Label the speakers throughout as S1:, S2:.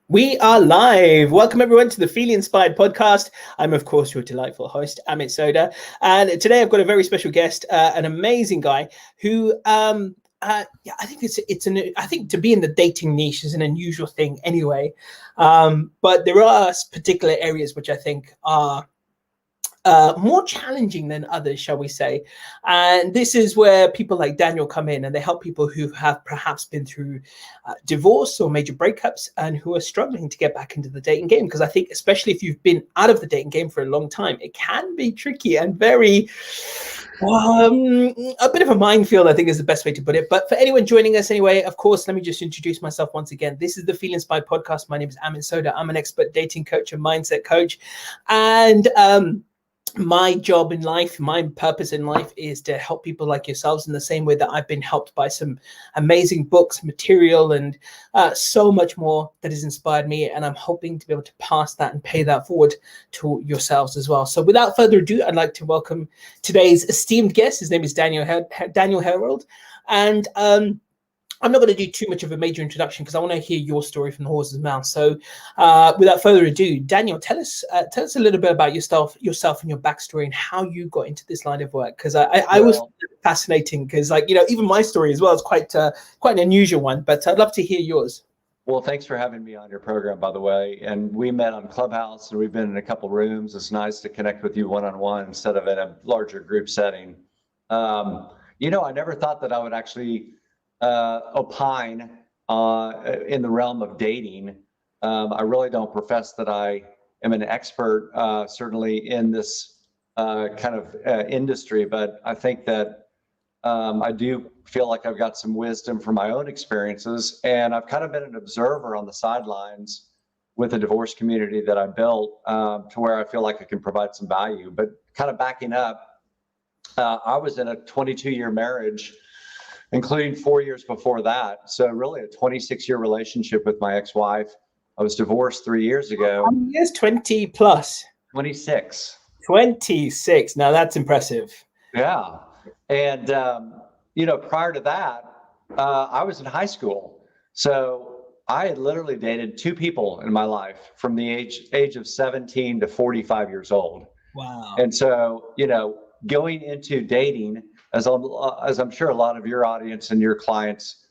S1: We are live. Welcome everyone to the Feeling Inspired podcast. I'm of course your delightful host, Amit Sodha, and today I've got a very special guest, an amazing guy who, I think I think to be in the dating niche is an unusual thing anyway. But there are particular areas which I think are more challenging than others, shall we say. And this is where people like Daniel come in and they help people who have perhaps been through divorce or major breakups and who are struggling to get back into the dating game. Because I think, especially if you've been out of the dating game for a long time, it can be tricky and very a bit of a minefield, I think is the best way to put it. But for anyone joining us anyway, of course, let me just introduce myself once again. This is the Feeling Inspired podcast. My name is Amit Sodha. I'm an expert dating coach and mindset coach. And my job in life, my purpose in life is to help people like yourselves in the same way that I've been helped by some amazing books, material, and so much more that has inspired me. And I'm hoping to be able to pass that and pay that forward to yourselves as well. So without further ado, I'd like to welcome today's esteemed guest. His name is Daniel Herrold. And I'm not going to do too much of a major introduction because I want to hear your story from the horse's mouth. So without further ado, Daniel, tell us a little bit about yourself and your backstory and how you got into this line of work. Because I was fascinating because, like, even my story as well is quite an unusual one, but I'd love to hear yours.
S2: Well, thanks for having me on your program, by the way. And we met on Clubhouse and we've been in a couple rooms. It's nice to connect with you one-on-one instead of in a larger group setting. I never thought that I would actually opine in the realm of dating. I really don't profess that I am an expert, certainly in this kind of industry, but I think that I do feel like I've got some wisdom from my own experiences, and I've kind of been an observer on the sidelines with the divorce community that I built to where I feel like I can provide some value. But kind of backing up, I was in a 22-year marriage, including 4 years before that. So really a 26-year relationship with my ex-wife. I was divorced 3 years ago.
S1: How many years? 20 plus?
S2: 26.
S1: 26. Now that's impressive.
S2: Yeah. And, prior to that, I was in high school. So I had literally dated two people in my life from the age of 17 to 45 years old.
S1: Wow.
S2: And so, going into dating, as I'm sure a lot of your audience and your clients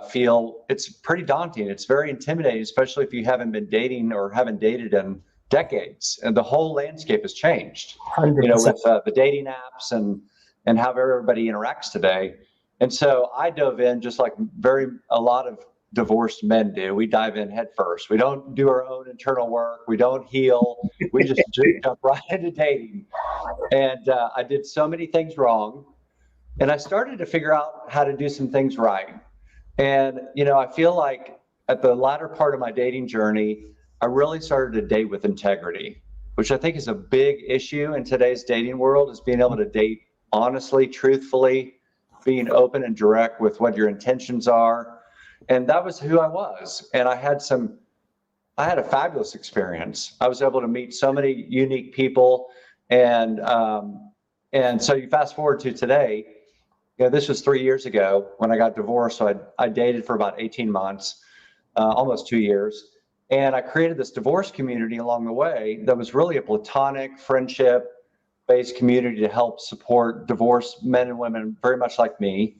S2: feel, it's pretty daunting. It's very intimidating, especially if you haven't been dating or haven't dated in decades. And the whole landscape has changed,
S1: 100%.
S2: With the dating apps and how everybody interacts today. And so I dove in just like a lot of divorced men do. We dive in head first. We don't do our own internal work. We don't heal. We just jump right into dating. And I did so many things wrong. And I started to figure out how to do some things right. And, I feel like at the latter part of my dating journey, I really started to date with integrity, which I think is a big issue in today's dating world, is being able to date honestly, truthfully, being open and direct with what your intentions are. And that was who I was. And I had a fabulous experience. I was able to meet so many unique people. And so you fast forward to today, this was 3 years ago when I got divorced. So I dated for about 18 months, almost 2 years. And I created this divorce community along the way that was really a platonic friendship-based community to help support divorced men and women, very much like me,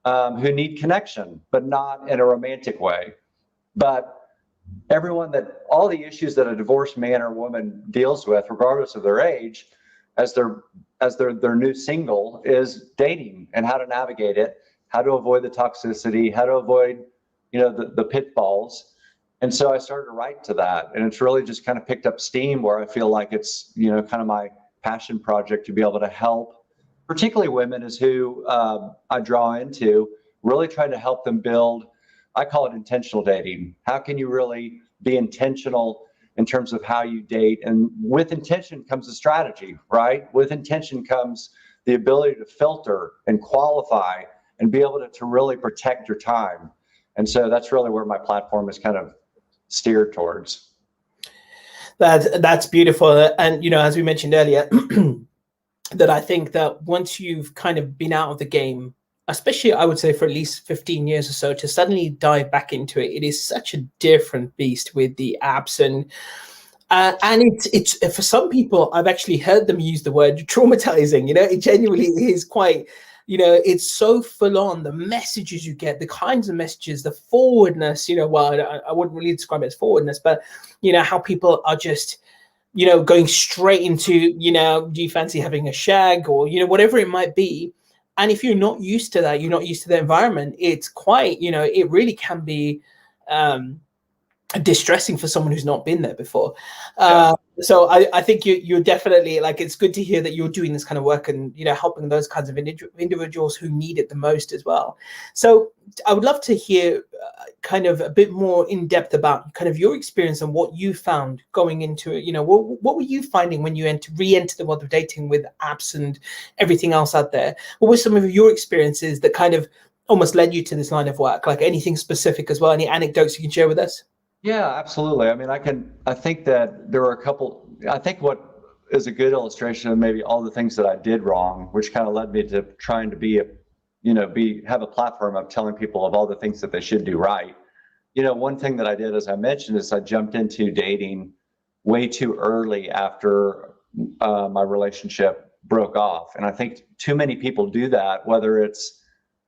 S2: who need connection, but not in a romantic way. But all the issues that a divorced man or woman deals with, regardless of their age, as their new single, is dating and how to navigate it, how to avoid the toxicity, how to avoid, the pitfalls. And so I started to write to that, and it's really just kind of picked up steam where I feel like it's, kind of my passion project to be able to help, particularly women is who I draw into, really try to help them build, I call it intentional dating. How can you really be intentional in terms of how you date? And with intention comes a strategy, right? With intention comes the ability to filter and qualify and be able to really protect your time. And so that's really where my platform is kind of steered towards.
S1: That's beautiful. And, as we mentioned earlier, that I think that once you've kind of been out of the game especially I would say for at least 15 years or so, to suddenly dive back into it, it is such a different beast with the apps. And it's for some people, I've actually heard them use the word traumatizing. It genuinely is quite, it's so full on. The messages you get, the kinds of messages, the forwardness, well, I wouldn't really describe it as forwardness, but how people are just, going straight into, do you fancy having a shag, or, whatever it might be. And if you're not used to that, you're not used to the environment, it's quite, it really can be distressing for someone who's not been there before. So I think you're definitely, like, it's good to hear that you're doing this kind of work and, helping those kinds of individuals who need it the most as well. So I would love to hear kind of a bit more in depth about kind of your experience and what you found going into it. What were you finding when you re-enter the world of dating with apps and everything else out there? What were some of your experiences that kind of almost led you to this line of work? Like, anything specific as well? Any anecdotes you can share with us?
S2: Yeah, absolutely. I mean, I think that there are a couple, I think what is a good illustration of maybe all the things that I did wrong, which kind of led me to trying to have a platform of telling people of all the things that they should do right. One thing that I did, as I mentioned, is I jumped into dating way too early after my relationship broke off. And I think too many people do that, whether it's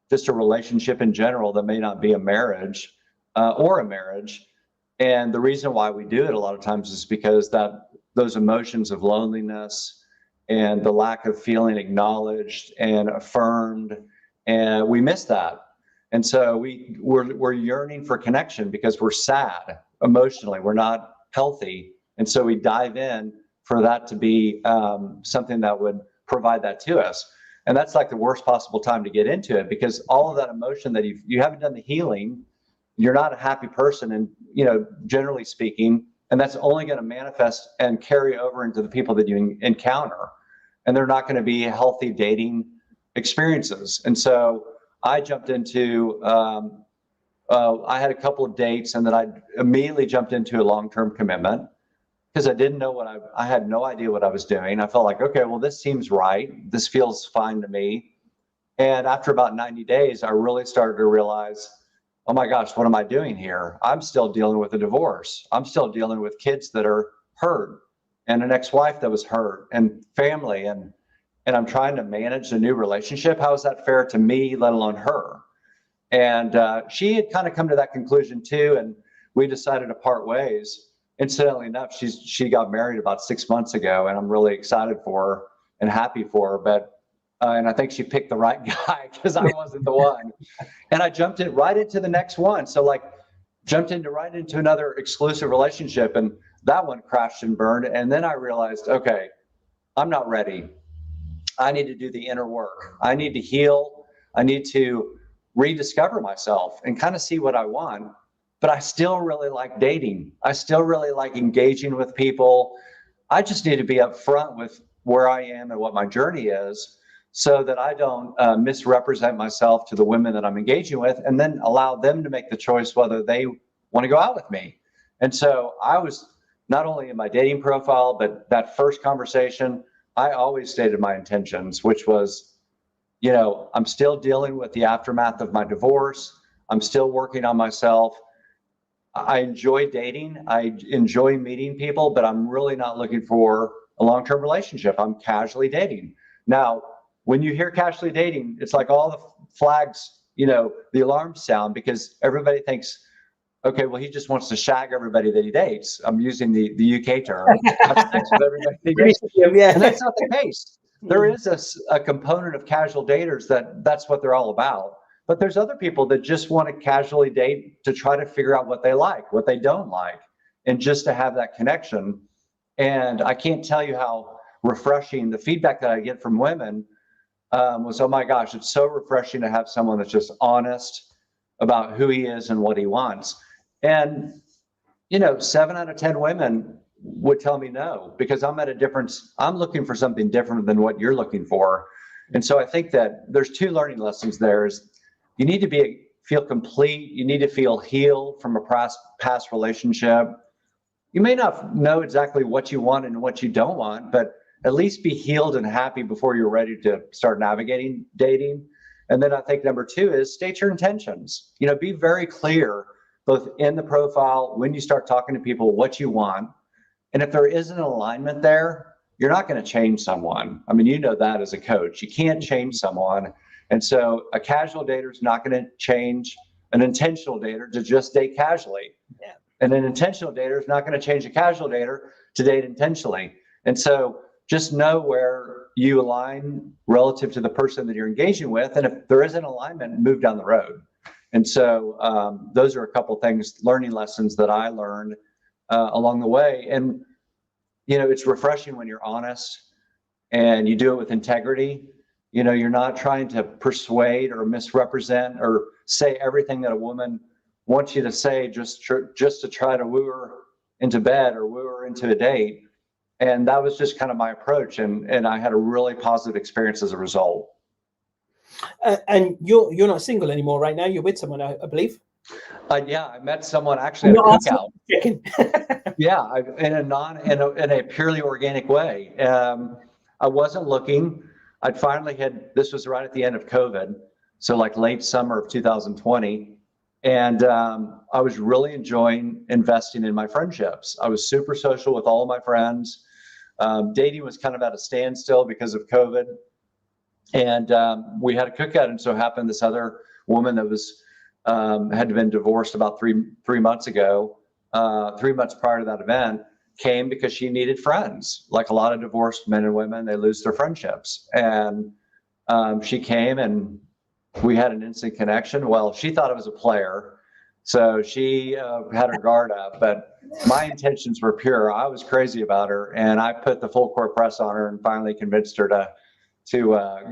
S2: just a relationship in general that may not be a marriage or a marriage. And the reason why we do it a lot of times is because those emotions of loneliness and the lack of feeling acknowledged and affirmed, and we miss that. And so we're yearning for connection because we're sad emotionally, we're not healthy. And so we dive in for that to be something that would provide that to us. And that's like the worst possible time to get into it, because all of that emotion that you haven't done the healing, you're not a happy person, and generally speaking, and that's only going to manifest and carry over into the people that you encounter, and they're not going to be healthy dating experiences. And so I jumped into I had a couple of dates, and then I immediately jumped into a long-term commitment because I didn't know I had no idea what I was doing. I felt like, okay, well, this seems right, this feels fine to me. And after about 90 days, I really started to realize, oh my gosh, what am I doing here? I'm still dealing with a divorce. I'm still dealing with kids that are hurt, and an ex-wife that was hurt, and family, and I'm trying to manage a new relationship. How is that fair to me, let alone her? And she had kind of come to that conclusion too, and we decided to part ways. Incidentally enough, she got married about 6 months ago, and I'm really excited for her and happy for her. But and I think she picked the right guy, because I wasn't the one. And I jumped right into the next one. So jumped right into another exclusive relationship, and that one crashed and burned. And then I realized, okay, I'm not ready. I need to do the inner work. I need to heal. I need to rediscover myself and kind of see what I want. But I still really like dating. I still really like engaging with people. I just need to be upfront with where I am and what my journey is, so that I don't misrepresent myself to the women that I'm engaging with, and then allow them to make the choice whether they want to go out with me. And so I was, not only in my dating profile, but that first conversation, I always stated my intentions, which was, I'm still dealing with the aftermath of my divorce. I'm still working on myself. I enjoy dating. I enjoy meeting people, but I'm really not looking for a long-term relationship. I'm casually dating. Now, when you hear casually dating, it's like all the flags, the alarms sound, because everybody thinks, okay, well, he just wants to shag everybody that he dates. I'm using the UK term. Have sex with everybody he dates.
S1: Yeah.
S2: And that's not the case. There is a component of casual daters that's what they're all about. But there's other people that just want to casually date to try to figure out what they like, what they don't like, and just to have that connection. And I can't tell you how refreshing the feedback that I get from women was, oh my gosh, it's so refreshing to have someone that's just honest about who he is and what he wants. And 7 out of 10 women would tell me no, because I'm looking for something different than what you're looking for. And so I think that there's 2 learning lessons there. Is you need to feel complete. You need to feel healed from a past relationship. You may not know exactly what you want and what you don't want, but at least be healed and happy before you're ready to start navigating dating. And then I think number two is state your intentions. Be very clear, both in the profile, when you start talking to people, what you want. And if there is an alignment there, you're not going to change someone. I mean, that as a coach, you can't change someone. And so a casual dater is not going to change an intentional dater to just date casually.
S1: Yeah.
S2: And an intentional dater is not going to change a casual dater to date intentionally. And so just know where you align relative to the person that you're engaging with. And if there isn't alignment, move down the road. And so those are a couple things, learning lessons that I learned along the way. And, it's refreshing when you're honest and you do it with integrity. You're not trying to persuade or misrepresent or say everything that a woman wants you to say just to try to woo her into bed or woo her into a date. And that was just kind of my approach. And I had a really positive experience as a result.
S1: And you're not single anymore right now. You're with someone, I believe.
S2: Yeah, I met someone actually at a cookout. Yeah, in a purely organic way. I wasn't looking. I'd finally this was right at the end of COVID, so like late summer of 2020. And I was really enjoying investing in my friendships. I was super social with all of my friends. Dating was kind of at a standstill because of COVID. And we had a cookout, and so happened this other woman that was had been divorced about three months ago, 3 months prior to that event, came because she needed friends. Like a lot of divorced men and women, they lose their friendships. And she came and we had an instant connection. Well, she thought I was a player, so she had her guard up, but my intentions were pure. I was crazy about her, and I put the full court press on her and finally convinced her to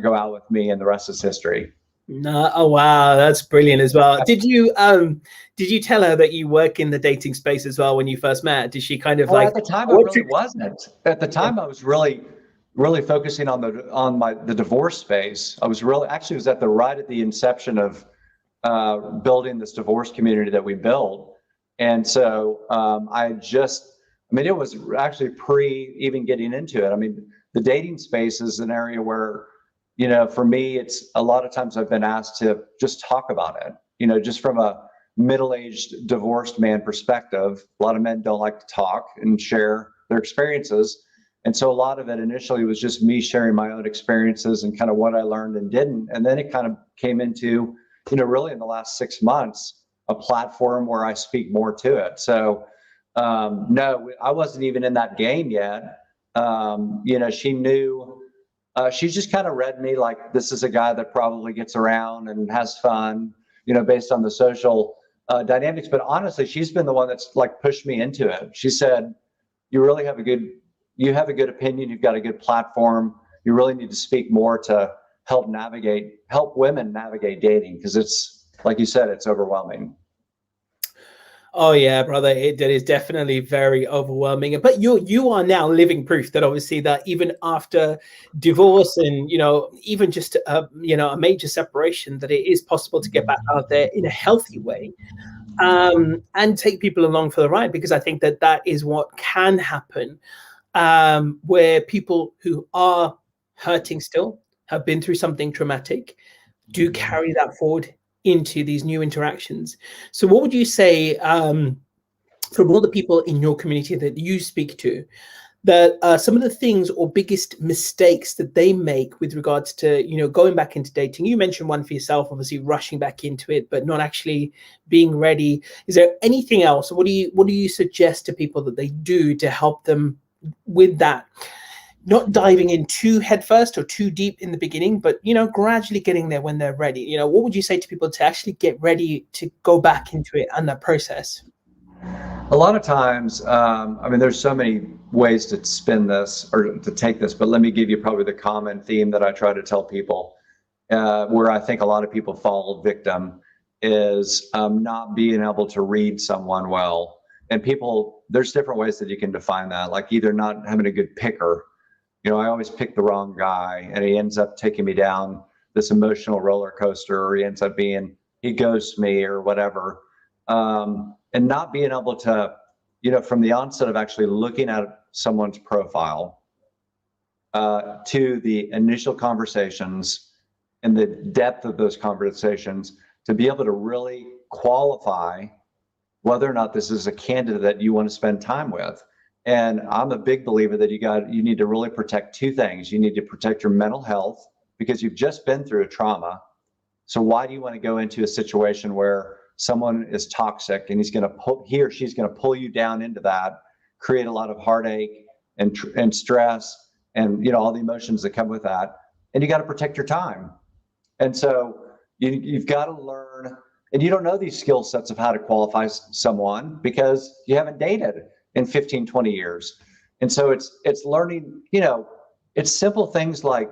S2: go out with me, and the rest is history.
S1: No, oh wow, that's brilliant as well. Did you tell her that you work in the dating space as well when you first met? Did she kind of
S2: at the time I really wasn't. At the time I was really focusing on the divorce space. I was really actually was right at the inception of building this divorce community that we built. And so it was actually pre even getting into it. I mean, the dating space is an area where, for me, it's a lot of times I've been asked to just talk about it, just from a middle-aged divorced man perspective. A lot of men don't like to talk and share their experiences. And so a lot of it initially was just me sharing my own experiences and kind of what I learned and didn't. And then it kind of came into, really in the last 6 months, a platform where I speak more to it. So no, I wasn't even in that game yet. She knew, she just kind of read me like, this is a guy that probably gets around and has fun, based on the social dynamics. But honestly, she's been the one that's like pushed me into it. She said, you have a good opinion. You've got a good platform. You really need to speak more to help women navigate dating. Because it's, like you said, it's overwhelming.
S1: Oh yeah, brother, it is definitely very overwhelming. But you are now living proof that obviously that even after divorce and even just a major separation, that it is possible to get back out there in a healthy way, and take people along for the ride. Because I think that is what can happen, where people who are hurting still, have been through something traumatic, do carry that forward into these new interactions. So what would you say, from all the people in your community that you speak to, that some of the things or biggest mistakes that they make with regards to, going back into dating? You mentioned one for yourself, obviously rushing back into it, but not actually being ready. Is there anything else? What do you suggest to people that they do to help them with that? Not diving in too headfirst or too deep in the beginning, but gradually getting there when they're ready. What would you say to people to actually get ready to go back into it and that process?
S2: A lot of times, there's so many ways to spin this or to take this, but let me give you probably the common theme that I try to tell people, where I think a lot of people fall victim, is not being able to read someone well. And there's different ways that you can define that, like either not having a good picker. I always pick the wrong guy, and he ends up taking me down this emotional roller coaster, or he ends up he ghosts me or whatever. And not being able to, from the onset of actually looking at someone's profile, to the initial conversations and the depth of those conversations to be able to really qualify whether or not this is a candidate that you want to spend time with. And I'm a big believer that you need to really protect two things. You need to protect your mental health because you've just been through a trauma. So why do you want to go into a situation where someone is toxic and he or she's going to pull you down into that, create a lot of heartache and stress and all the emotions that come with that, and you got to protect your time. And so you've got to learn, and you don't know these skill sets of how to qualify someone because you haven't dated in 15, 20 years. And so it's learning, it's simple things like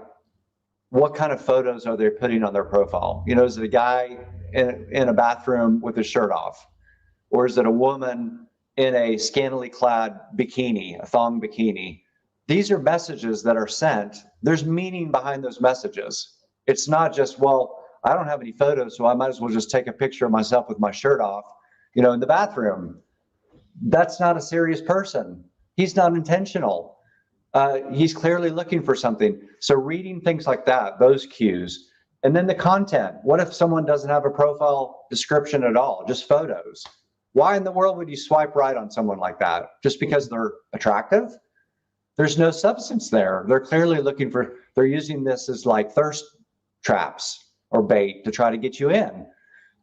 S2: what kind of photos are they putting on their profile? Is it a guy in a bathroom with his shirt off? Or is it a woman in a scantily clad bikini, a thong bikini? These are messages that are sent. There's meaning behind those messages. It's not just, well, I don't have any photos, so I might as well just take a picture of myself with my shirt off, in the bathroom. That's not a serious person. He's not intentional. He's clearly looking for something. So reading things like that, those cues, and then the content. What if someone doesn't have a profile description at all, just photos? Why in the world would you swipe right on someone like that? Just because they're attractive? There's no substance there. They're clearly they're using this as like thirst traps or bait to try to get you in.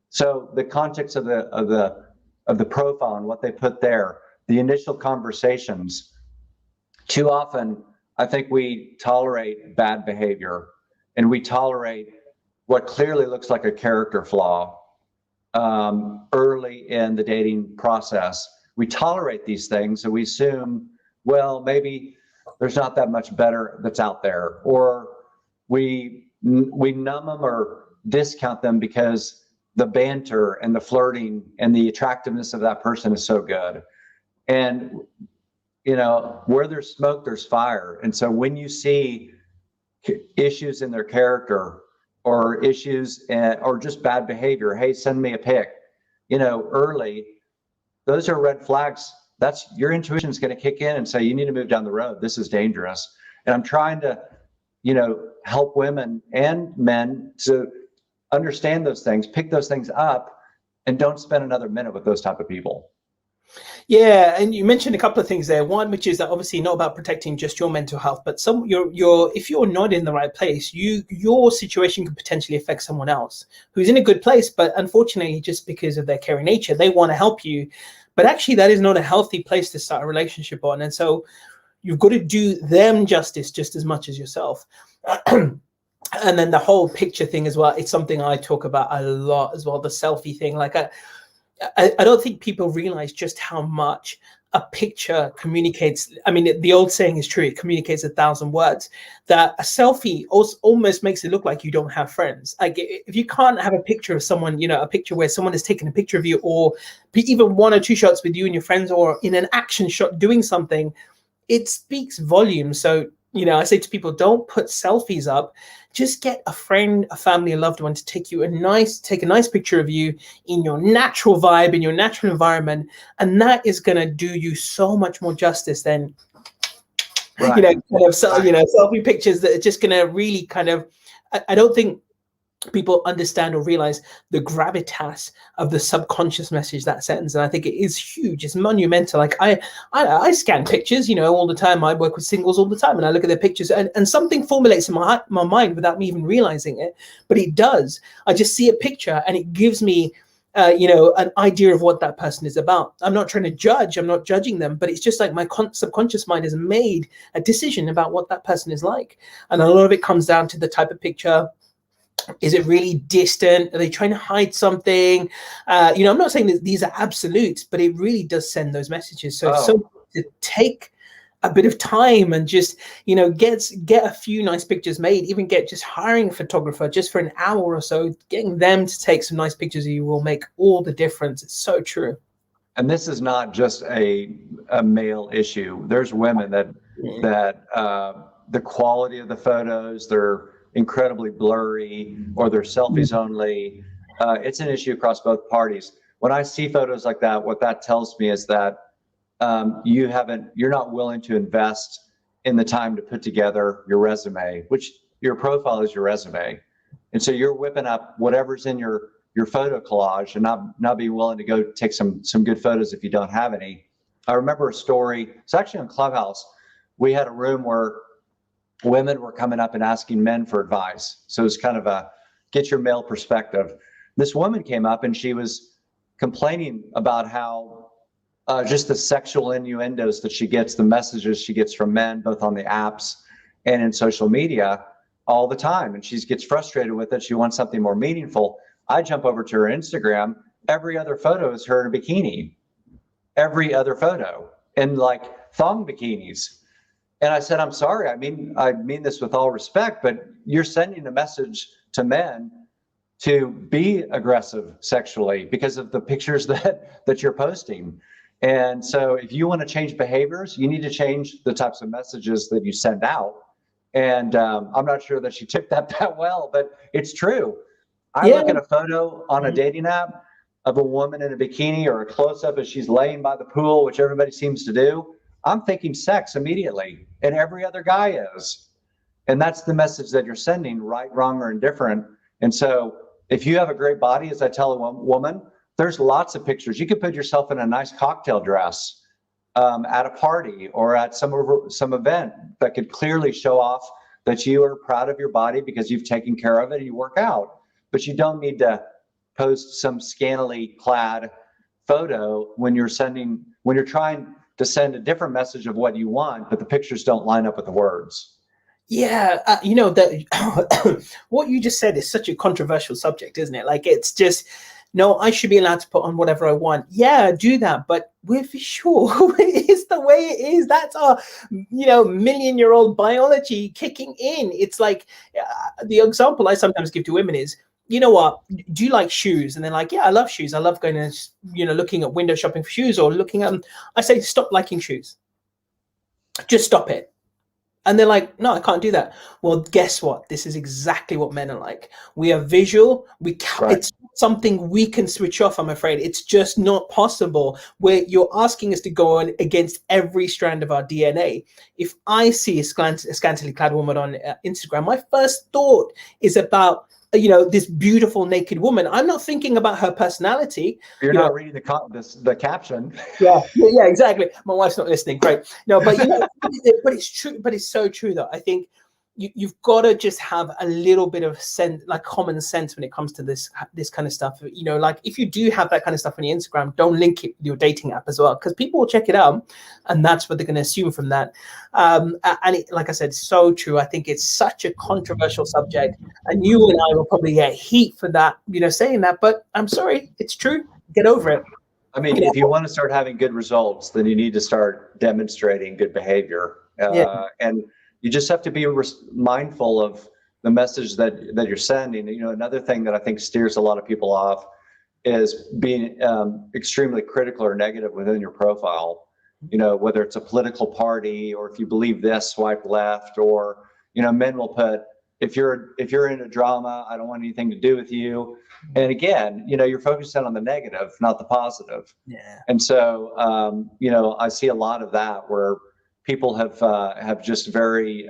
S2: So the context of the profile and what they put there, the initial conversations. Too often, I think we tolerate bad behavior and we tolerate what clearly looks like a character flaw early in the dating process. We tolerate these things and we assume, well, maybe there's not that much better that's out there, or we numb them or discount them because the banter and the flirting and the attractiveness of that person is so good. And where there's smoke, there's fire. And so when you see issues in their character or issues or just bad behavior, hey, send me a pic, early, those are red flags. That's your intuition is going to kick in and say, you need to move down the road. This is dangerous. And I'm trying to, help women and men to understand those things, pick those things up, and don't spend another minute with those type of people.
S1: Yeah, and you mentioned a couple of things there. One, which is that obviously not about protecting just your mental health, but if you're not in the right place, your situation could potentially affect someone else who's in a good place, but unfortunately, just because of their caring nature, they want to help you. But actually, that is not a healthy place to start a relationship on. And so you've got to do them justice just as much as yourself. And then the whole picture thing as well, it's something I talk about a lot as well, the selfie thing. Like I don't think people realize just how much a picture communicates. I mean, the old saying is true. It communicates 1,000 words. That a selfie almost makes it look like you don't have friends. Like if you can't have a picture of someone, a picture where someone has taken a picture of you, or even 1 or 2 shots with you and your friends, or in an action shot doing something, it speaks volumes. So, I say to people, don't put selfies up. Just get a friend, a family, a loved one to take a nice picture of you in your natural vibe, in your natural environment. And that is going to do you so much more justice than,
S2: right.
S1: Selfie pictures that are just going to really I don't think people understand or realize the gravitas of the subconscious message that sends. And I think it is huge. It's monumental. Like I scan pictures, all the time. I work with singles all the time, and I look at their pictures, and something formulates in my mind without me even realizing it. But it does. I just see a picture and it gives me an idea of what that person is about. I'm not trying to judge. I'm not judging them, but it's just like my subconscious mind has made a decision about what that person is like. And a lot of it comes down to the type of picture. Is it really distant? Are they trying to hide something? I'm not saying that these are absolutes, but it really does send those messages. So to take a bit of time and just, get a few nice pictures made, even just hiring a photographer just for an hour or so, getting them to take some nice pictures of you will make all the difference. It's so true.
S2: And this is not just a male issue. There's women that the quality of the photos, they're incredibly blurry, or they're selfies only. It's an issue across both parties. When I see photos like that, what that tells me is that you're not willing to invest in the time to put together your resume, which your profile is your resume. And so you're whipping up whatever's in your photo collage and not being willing to go take some good photos if you don't have any. I remember a story. It's actually on Clubhouse. We had a room where women were coming up and asking men for advice. So it was kind of a get your male perspective. This woman came up and she was complaining about how just the sexual innuendos that she gets, the messages she gets from men, both on the apps and in social media all the time. And she gets frustrated with it. She wants something more meaningful. I jump over to her Instagram. Every other photo is her in a bikini. Every other photo in like thong bikinis. And I said, I'm sorry. I mean this with all respect, but you're sending a message to men to be aggressive sexually because of the pictures that you're posting. And so if you want to change behaviors, you need to change the types of messages that you send out. And I'm not sure that she took that well, but it's true. I look at a photo on a dating app of a woman in a bikini or a close-up as she's laying by the pool, which everybody seems to do. I'm thinking sex immediately, and every other guy is. And that's the message that you're sending, right, wrong, or indifferent. And so if you have a great body, as I tell a woman, there's lots of pictures. You could put yourself in a nice cocktail dress at a party or at some event that could clearly show off that you are proud of your body because you've taken care of it and you work out. But you don't need to post some scantily clad photo when you're trying to send a different message of what you want, but the pictures don't line up with the words.
S1: Yeah, that what you just said is such a controversial subject, isn't it? Like, it's just, no, I should be allowed to put on whatever I want. Yeah, do that, but we're visual. It's the way it is. That's our, million-year-old biology kicking in. It's like the example I sometimes give to women is, you know what, do you like shoes? And they're like, yeah, I love shoes. I love going and, looking at window shopping for shoes or looking at them. I say, stop liking shoes. Just stop it. And they're like, no, I can't do that. Well, guess what? This is exactly what men are like. We are visual. It's something we can switch off, I'm afraid. It's just not possible where you're asking us to go on against every strand of our DNA. If I see a scantily clad woman on Instagram, my first thought is about this beautiful naked woman. I'm not thinking about her personality.
S2: You're not reading the caption.
S1: Yeah, exactly. My wife's not listening. Great. No, but but it's true. But it's so true that I think you've got to just have a little bit of common sense when it comes to this kind of stuff. Like if you do have that kind of stuff on your Instagram, don't link it with your dating app as well, because people will check it out, and that's what they're going to assume from that. And like I said, so true. I think it's such a controversial subject, and you and I will probably get heat for that, saying that. But I'm sorry, it's true. Get over it.
S2: I mean, if you want to start having good results, then you need to start demonstrating good behavior, and you just have to be mindful of the message that you're sending. Another thing that I think steers a lot of people off is being extremely critical or negative within your profile. Whether it's a political party or if you believe this, swipe left, or men will put, if you're in a drama, I don't want anything to do with you. And again, you're focusing on the negative, not the positive.
S1: Yeah.
S2: And so I see a lot of that where people have just very,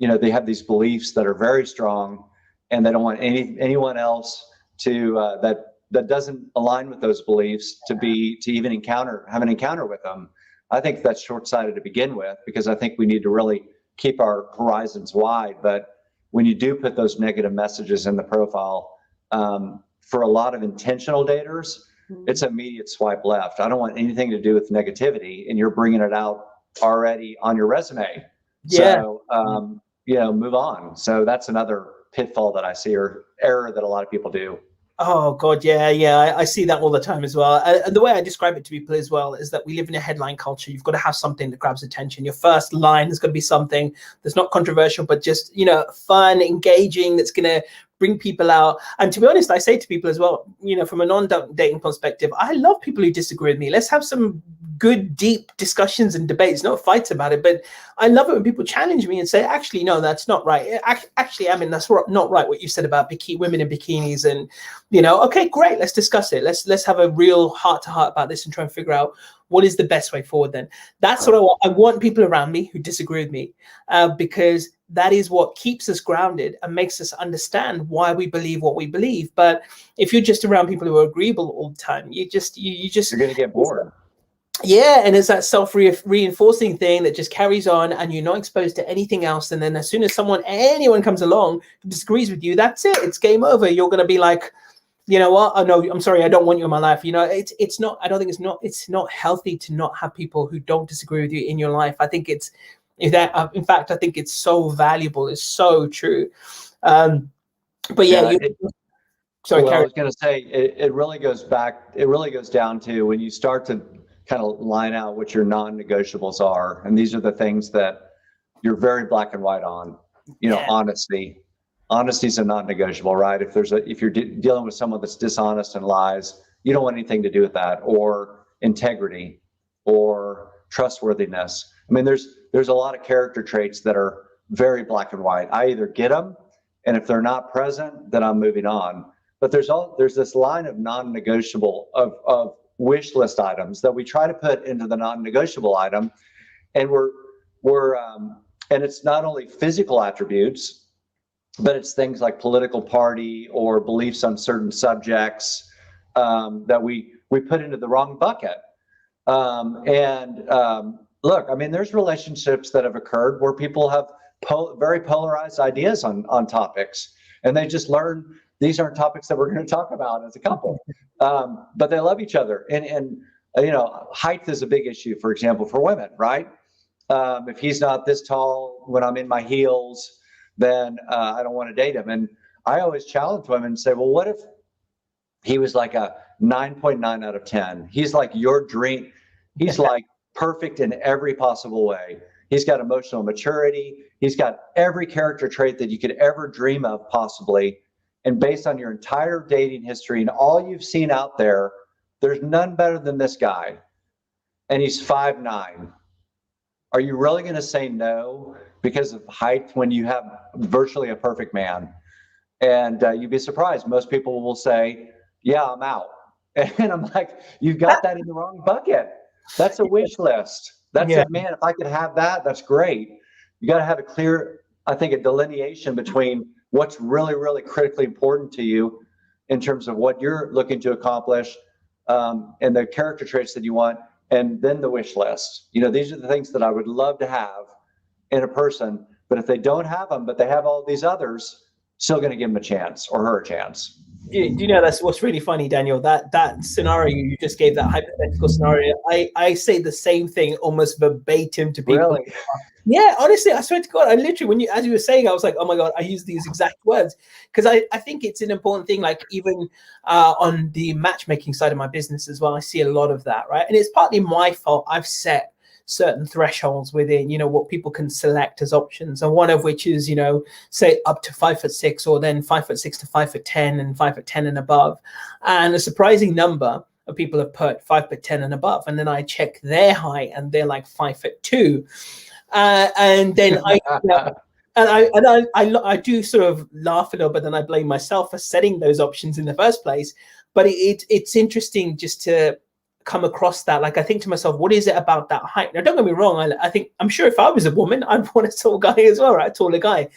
S2: they have these beliefs that are very strong, and they don't want anyone else to that doesn't align with those beliefs to even have an encounter with them. I think that's short-sighted to begin with, because I think we need to really keep our horizons wide. But when you do put those negative messages in the profile, for a lot of intentional daters, it's immediate swipe left. I don't want anything to do with negativity, and you're bringing it out already on your resume.
S1: Yeah.
S2: So, move on. So that's another pitfall that I see, or error that a lot of people do.
S1: Oh God, yeah. I see that all the time as well. And the way I describe it to people as well is that we live in a headline culture. You've got to have something that grabs attention. Your first line is going to be something that's not controversial, but just fun, engaging, that's going to bring people out. And to be honest, I say to people as well, from a non-dating perspective, I love people who disagree with me. Let's have some good, deep discussions and debates, not fights about it. But I love it when people challenge me and say, actually, no, that's not right. Actually, that's not right what you said about women in bikinis. And, okay, great, let's discuss it. Let's have a real heart-to-heart about this and try and figure out what is the best way forward then. That's what I want. I want people around me who disagree with me, because that is what keeps us grounded and makes us understand why we believe what we believe. But if you're just around people who are agreeable all the time, you're
S2: going to get bored.
S1: Yeah, and it's that self-reinforcing thing that just carries on, and you're not exposed to anything else. And then as soon as anyone comes along who disagrees with you, that's it. It's game over. You're going to be like, you know what? Oh no, I'm sorry, I don't want you in my life. You know, it's not. I don't think it's not healthy to not have people who don't disagree with you in your life. I think it's in fact, I think it's so valuable. It's so true. But yeah, sorry.
S2: Well, I was going to say it really goes back. It really goes down to when you start to kind of line out what your non-negotiables are, and these are the things that you're very black and white on. You know, honesty is a non-negotiable, right? If you're dealing with someone that's dishonest and lies, you don't want anything to do with that. Or integrity, or trustworthiness. I mean, there's a lot of character traits that are very black and white. I either get them, and if they're not present, then I'm moving on. But there's this line of non-negotiable of wish list items that we try to put into the non-negotiable item, and and it's not only physical attributes, but it's things like political party or beliefs on certain subjects that we put into the wrong bucket. Look, I mean, there's relationships that have occurred where people have very polarized ideas on topics, and they just learn these aren't topics that we're going to talk about as a couple, but they love each other. And you know, height is a big issue, for example, for women, right? If he's not this tall when I'm in my heels, then I don't want to date him. And I always challenge women and say, well, what if he was like a 9.9 out of 10? He's like your dream. He's like perfect in every possible way. He's got emotional maturity. He's got every character trait that you could ever dream of possibly. And based on your entire dating history and all you've seen out there, there's none better than this guy. And he's 5'9". Are you really going to say no because of height when you have virtually a perfect man? And you'd be surprised. Most people will say, yeah, I'm out. And I'm like, you've got that in the wrong bucket. That's a wish list. That's it, man. If I could have that, that's great. You got to have a clear, I think, a delineation between what's really, really critically important to you in terms of what you're looking to accomplish, and the character traits that you want, and then the wish list. You know, these are the things that I would love to have in a person, but if they don't have them, but they have all these others, still going to give them a chance or her a chance.
S1: Do you know, that's what's really funny, Daniel, that scenario you just gave, that hypothetical scenario, I say the same thing almost verbatim to people.
S2: Really?
S1: Yeah, honestly, I swear to God, I literally, as you were saying, I was like, oh my God, I use these exact words, because I think it's an important thing. Like even on the matchmaking side of my business as well, I see a lot of that, right? And it's partly my fault. I've set certain thresholds within, you know, what people can select as options, and one of which is, you know, say up to 5'6", or then 5'6" to 5'10", and 5'10" and above. And a surprising number of people have put 5'10" and above, and then I check their height, and they're like 5'2", and then I do sort of laugh a little, but then I blame myself for setting those options in the first place. But it's interesting just to come across that. Like, I think to myself, what is it about that height? Now, don't get me wrong. I'm sure if I was a woman, I'd want a tall guy as well, right? A taller guy.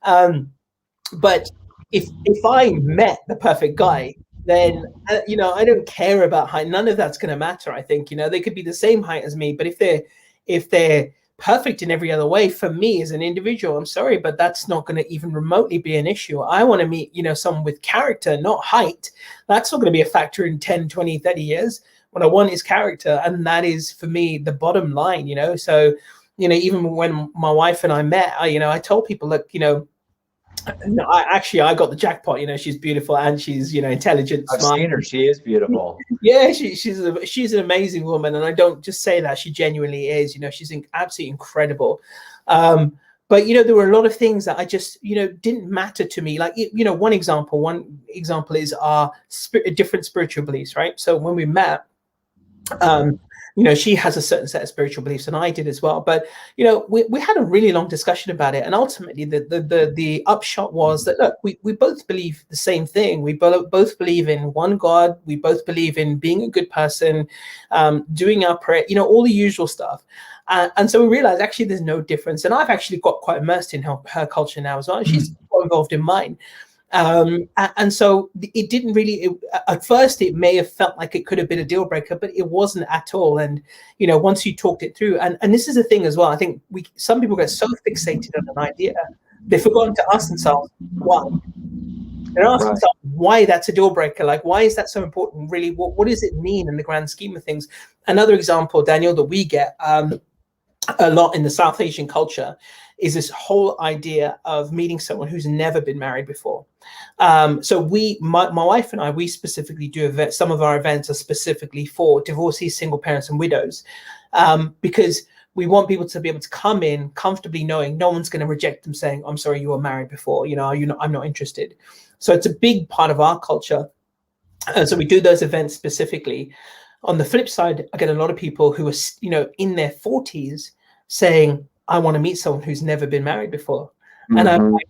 S1: But if I met the perfect guy, then, you know, I don't care about height. None of that's going to matter. I think, you know, they could be the same height as me, but if they're perfect in every other way, for me as an individual, I'm sorry, but that's not going to even remotely be an issue. I want to meet, you know, someone with character, not height. That's not going to be a factor in 10, 20, 30 years. What I want is character. And that is, for me, the bottom line, you know? So, you know, even when my wife and I met, I told people, look, you know, no, I got the jackpot. You know, she's beautiful and she's, you know, intelligent.
S2: I've seen her. She is beautiful.
S1: Yeah, she's an amazing woman, and I don't just say that. She genuinely is. You know, she's absolutely incredible. But you know, there were a lot of things that I just, you know, didn't matter to me. Like, you know, one example is our different spiritual beliefs, right? So when we met, Um, she has a certain set of spiritual beliefs, and I did as well. But we had a really long discussion about it, and ultimately, the upshot was that look, we both believe the same thing. We both believe in one God. We both believe in being a good person, doing our prayer, all the usual stuff. And so we realized actually there's no difference. And I've actually got quite immersed in her culture now as well. She's got involved in mine. And so it didn't really, at first it may have felt like it could have been a deal breaker, but it wasn't at all. And once you talked it through, and this is the thing as well, I think some people get so fixated on an idea, they've forgotten to ask themselves why. They're asking themselves why that's a deal breaker. Like, why is that so important? Really, what does it mean in the grand scheme of things? Another example, Daniel, that we get a lot in the South Asian culture is this whole idea of meeting someone who's never been married before. So my wife and I, we specifically do events. Some of our events are specifically for divorcees, single parents, and widows, because we want people to be able to come in comfortably knowing no one's going to reject them saying, I'm sorry, you were married before, I'm not interested. So it's a big part of our culture. And so we do those events specifically. On the flip side, I get a lot of people who are, in their 40s saying, I want to meet someone who's never been married before. And I'm like,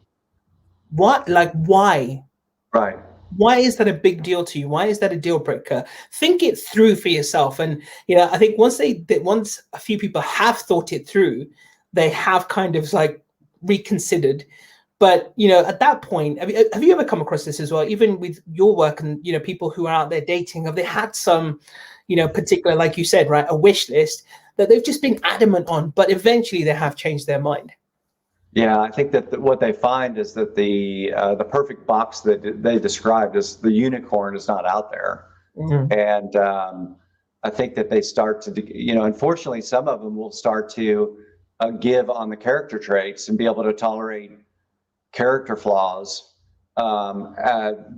S1: what? Like, why?
S2: Right.
S1: Why is that a big deal to you? Why is that a deal breaker? Think it through for yourself. And, I think once a few people have thought it through, they have kind of like reconsidered. But, at that point, have you ever come across this as well? Even with your work and, people who are out there dating, have they had some, particular, like you said, right, a wish list that they've just been adamant on, but eventually they have changed their mind?
S2: Yeah, I think that what they find is that the perfect box that they described as the unicorn is not out there. And I think that they start to, unfortunately, some of them will start to give on the character traits and be able to tolerate character flaws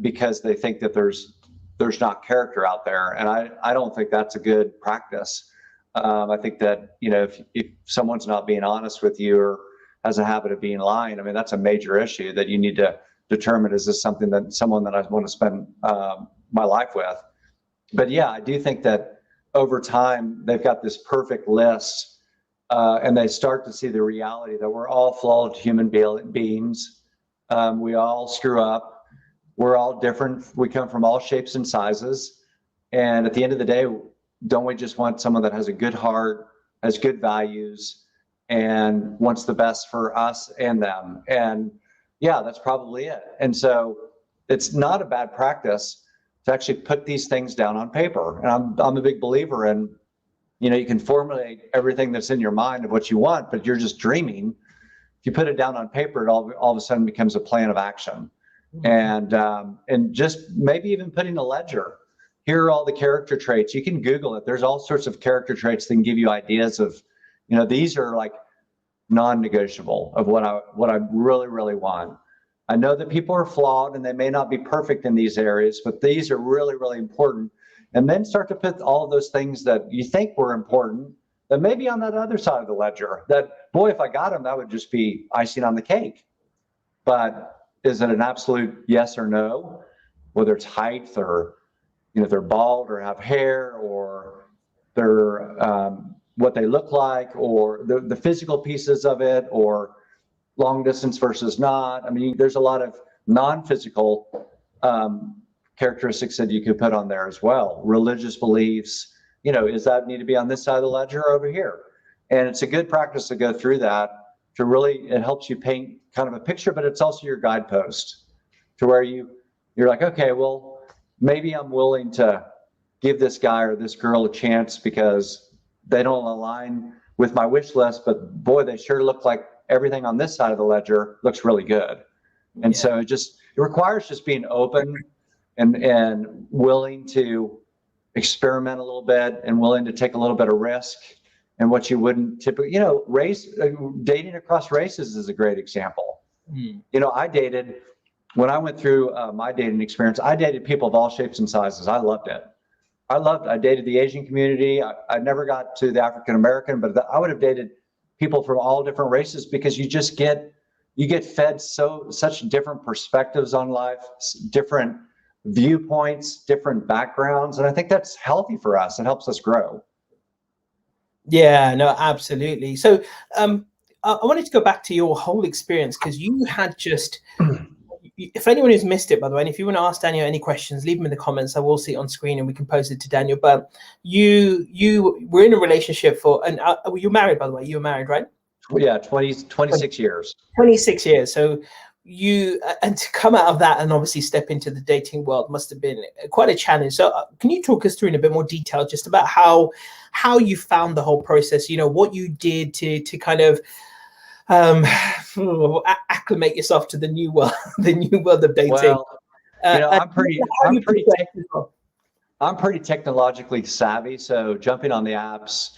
S2: because they think that there's not character out there. And I don't think that's a good practice. I think that, if someone's not being honest with you or has a habit of being lying, I mean, that's a major issue that you need to determine, is this someone that I want to spend my life with? But yeah, I do think that over time, they've got this perfect list and they start to see the reality that we're all flawed human beings. We all screw up. We're all different. We come from all shapes and sizes. And at the end of the day, don't we just want someone that has a good heart, has good values, and wants the best for us and them? And yeah, that's probably it. And so it's not a bad practice to actually put these things down on paper. And I'm a big believer in, you can formulate everything that's in your mind of what you want, but you're just dreaming. If you put it down on paper, it all of a sudden becomes a plan of action. And just maybe even putting a ledger. Here are all the character traits. You can Google it. There's all sorts of character traits that can give you ideas of, these are like non-negotiable of what I really, really want. I know that people are flawed and they may not be perfect in these areas, but these are really, really important. And then start to put all of those things that you think were important that may be on that other side of the ledger, that, boy, if I got them, that would just be icing on the cake. But is it an absolute yes or no? Whether it's height or, if they're bald or have hair, or they're what they look like, or the physical pieces of it, or long distance versus not. I mean, there's a lot of non-physical characteristics that you could put on there as well. Religious beliefs, is that need to be on this side of the ledger or over here? And it's a good practice to go through that to really, it helps you paint kind of a picture, but it's also your guidepost to where you're like, okay, well, maybe I'm willing to give this guy or this girl a chance because they don't align with my wish list, but boy, they sure look like everything on this side of the ledger looks really good. And so it requires just being open and willing to experiment a little bit and willing to take a little bit of risk, and what you wouldn't typically, dating across races is a great example. When I went through my dating experience, I dated people of all shapes and sizes. I loved it. I dated the Asian community. I never got to the African American, but I would have dated people from all different races, because you get fed such different perspectives on life, different viewpoints, different backgrounds. And I think that's healthy for us. It helps us grow.
S1: Yeah, no, absolutely. So I wanted to go back to your whole experience, because you had just, if anyone who's missed it, by the way, and if you want to ask Daniel any questions, leave them in the comments. I will see it on screen and we can post it to Daniel. But you were in a relationship for, and you're married, by the way. You were married, right?
S2: Yeah, 26 years.
S1: 26 years. So and to come out of that and obviously step into the dating world must have been quite a challenge. So can you talk us through in a bit more detail just about how you found the whole process, what you did to kind of acclimate yourself to the new world, of dating?
S2: Well, I'm pretty technologically savvy, so jumping on the apps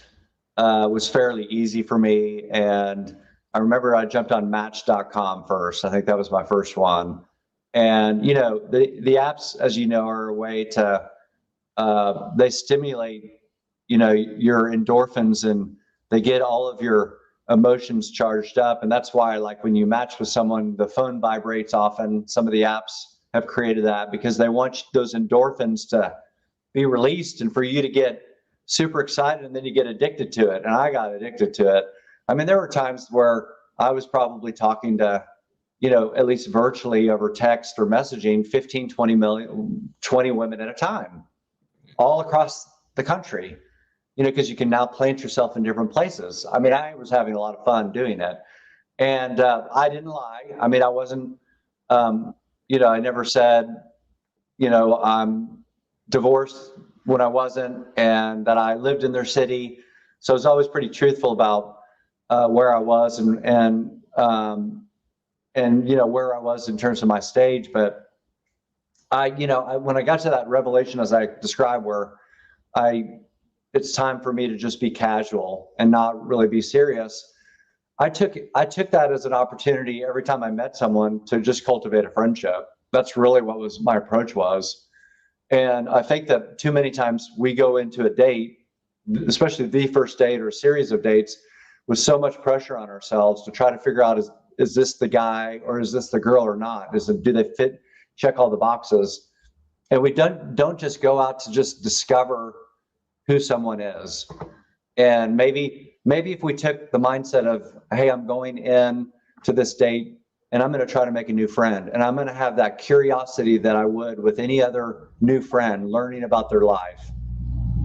S2: was fairly easy for me. And I remember I jumped on Match.com first. I think that was my first one. And the apps, as you know, are a way to they stimulate your endorphins, and they get all of your emotions charged up. And that's why, like, when you match with someone, the phone vibrates often. Some of the apps have created that because they want those endorphins to be released and for you to get super excited, and then you get addicted to it. And I got addicted to it. I mean, there were times where I was probably talking to, at least virtually over text or messaging, 15, 20 women at a time, all across the country, because you can now plant yourself in different places. I mean, I was having a lot of fun doing it. And I didn't lie. I mean, I wasn't, I never said, I'm divorced when I wasn't, and that I lived in their city. So I was always pretty truthful about where I was and where I was in terms of my stage. But when I got to that revelation, as I described, where it's time for me to just be casual and not really be serious, I took that as an opportunity every time I met someone to just cultivate a friendship. That's really what my approach was. And I think that too many times we go into a date, especially the first date or a series of dates, with so much pressure on ourselves to try to figure out, is this the guy or is this the girl or not? Do they fit, check all the boxes? And we don't just go out to just discover who someone is. And maybe if we took the mindset of, hey, I'm going in to this date and I'm going to try to make a new friend, and I'm going to have that curiosity that I would with any other new friend, learning about their life,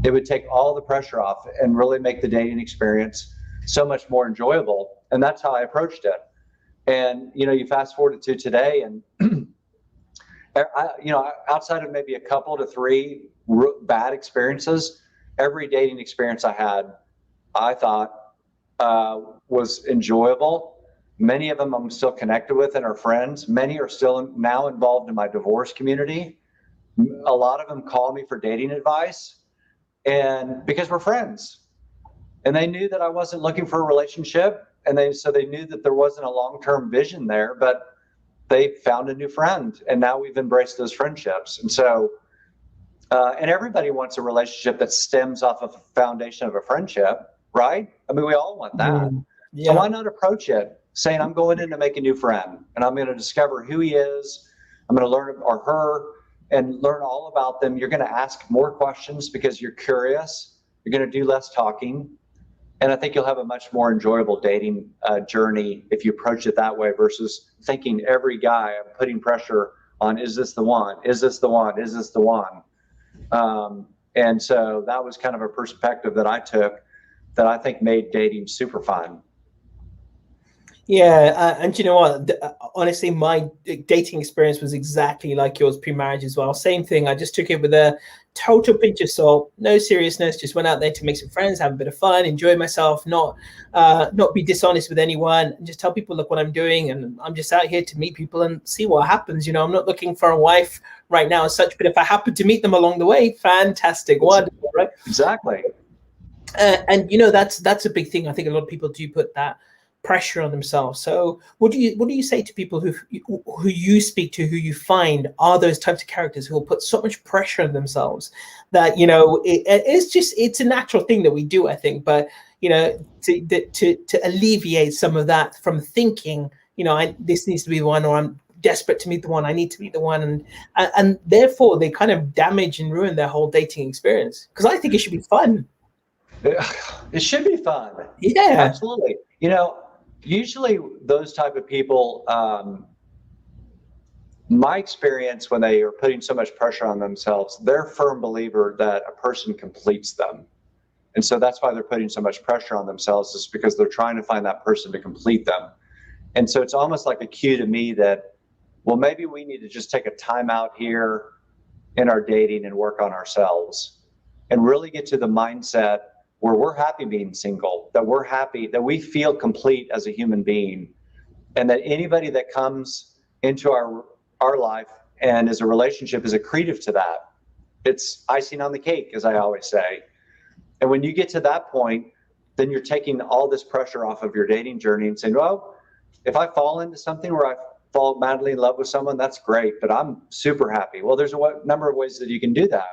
S2: it would take all the pressure off and really make the dating experience so much more enjoyable. And that's how I approached it. And, you fast forward to today, and, outside of maybe a couple to three bad experiences, every dating experience I had, I thought was enjoyable. Many of them I'm still connected with and are friends. Many are still now involved in my divorce community. A lot of them call me for dating advice, and because we're friends. And they knew that I wasn't looking for a relationship, and so they knew that there wasn't a long-term vision there, but they found a new friend, and now we've embraced those friendships. And so, and everybody wants a relationship that stems off of a foundation of a friendship, right? I mean, we all want that. Yeah. So why not approach it saying, I'm going in to make a new friend, and I'm going to discover who he is. I'm going to learn, or her, and learn all about them. You're going to ask more questions because you're curious. You're going to do less talking. And I think you'll have a much more enjoyable dating journey if you approach it that way, versus thinking every guy, I'm putting pressure on, is this the one? Is this the one? Is this the one? And so that was kind of a perspective that I took that I think made dating super fun.
S1: Yeah, and you know what? Honestly, my dating experience was exactly like yours pre-marriage as well. Same thing. I just took it with a total pinch of salt, no seriousness. Just went out there to make some friends, have a bit of fun, enjoy myself, not be dishonest with anyone, and just tell people, look what I'm doing, and I'm just out here to meet people and see what happens. I'm not looking for a wife right now as such, but if I happen to meet them along the way, fantastic, wonderful, right?
S2: Exactly.
S1: And that's a big thing. I think a lot of people do put that pressure on themselves. So what do you say to people who you speak to, who you find are those types of characters who will put so much pressure on themselves that it's a natural thing that we do, I think, but to alleviate some of that from thinking this needs to be the one, or I'm desperate to meet the one. I need to meet the one. And therefore they kind of damage and ruin their whole dating experience. Because I think it should be fun.
S2: It should be fun.
S1: Yeah.
S2: Absolutely. Usually those type of people, my experience when they are putting so much pressure on themselves, they're a firm believer that a person completes them. And so that's why they're putting so much pressure on themselves, is because they're trying to find that person to complete them. And so it's almost like a cue to me that, well, maybe we need to just take a time out here in our dating and work on ourselves and really get to the mindset where we're happy being single, that we're happy, that we feel complete as a human being, and that anybody that comes into our life and is a relationship is accretive to that. It's icing on the cake, as I always say. And when you get to that point, then you're taking all this pressure off of your dating journey and saying, well, if I fall into something where I fall madly in love with someone, that's great, but I'm super happy. Well, there's a number of ways that you can do that.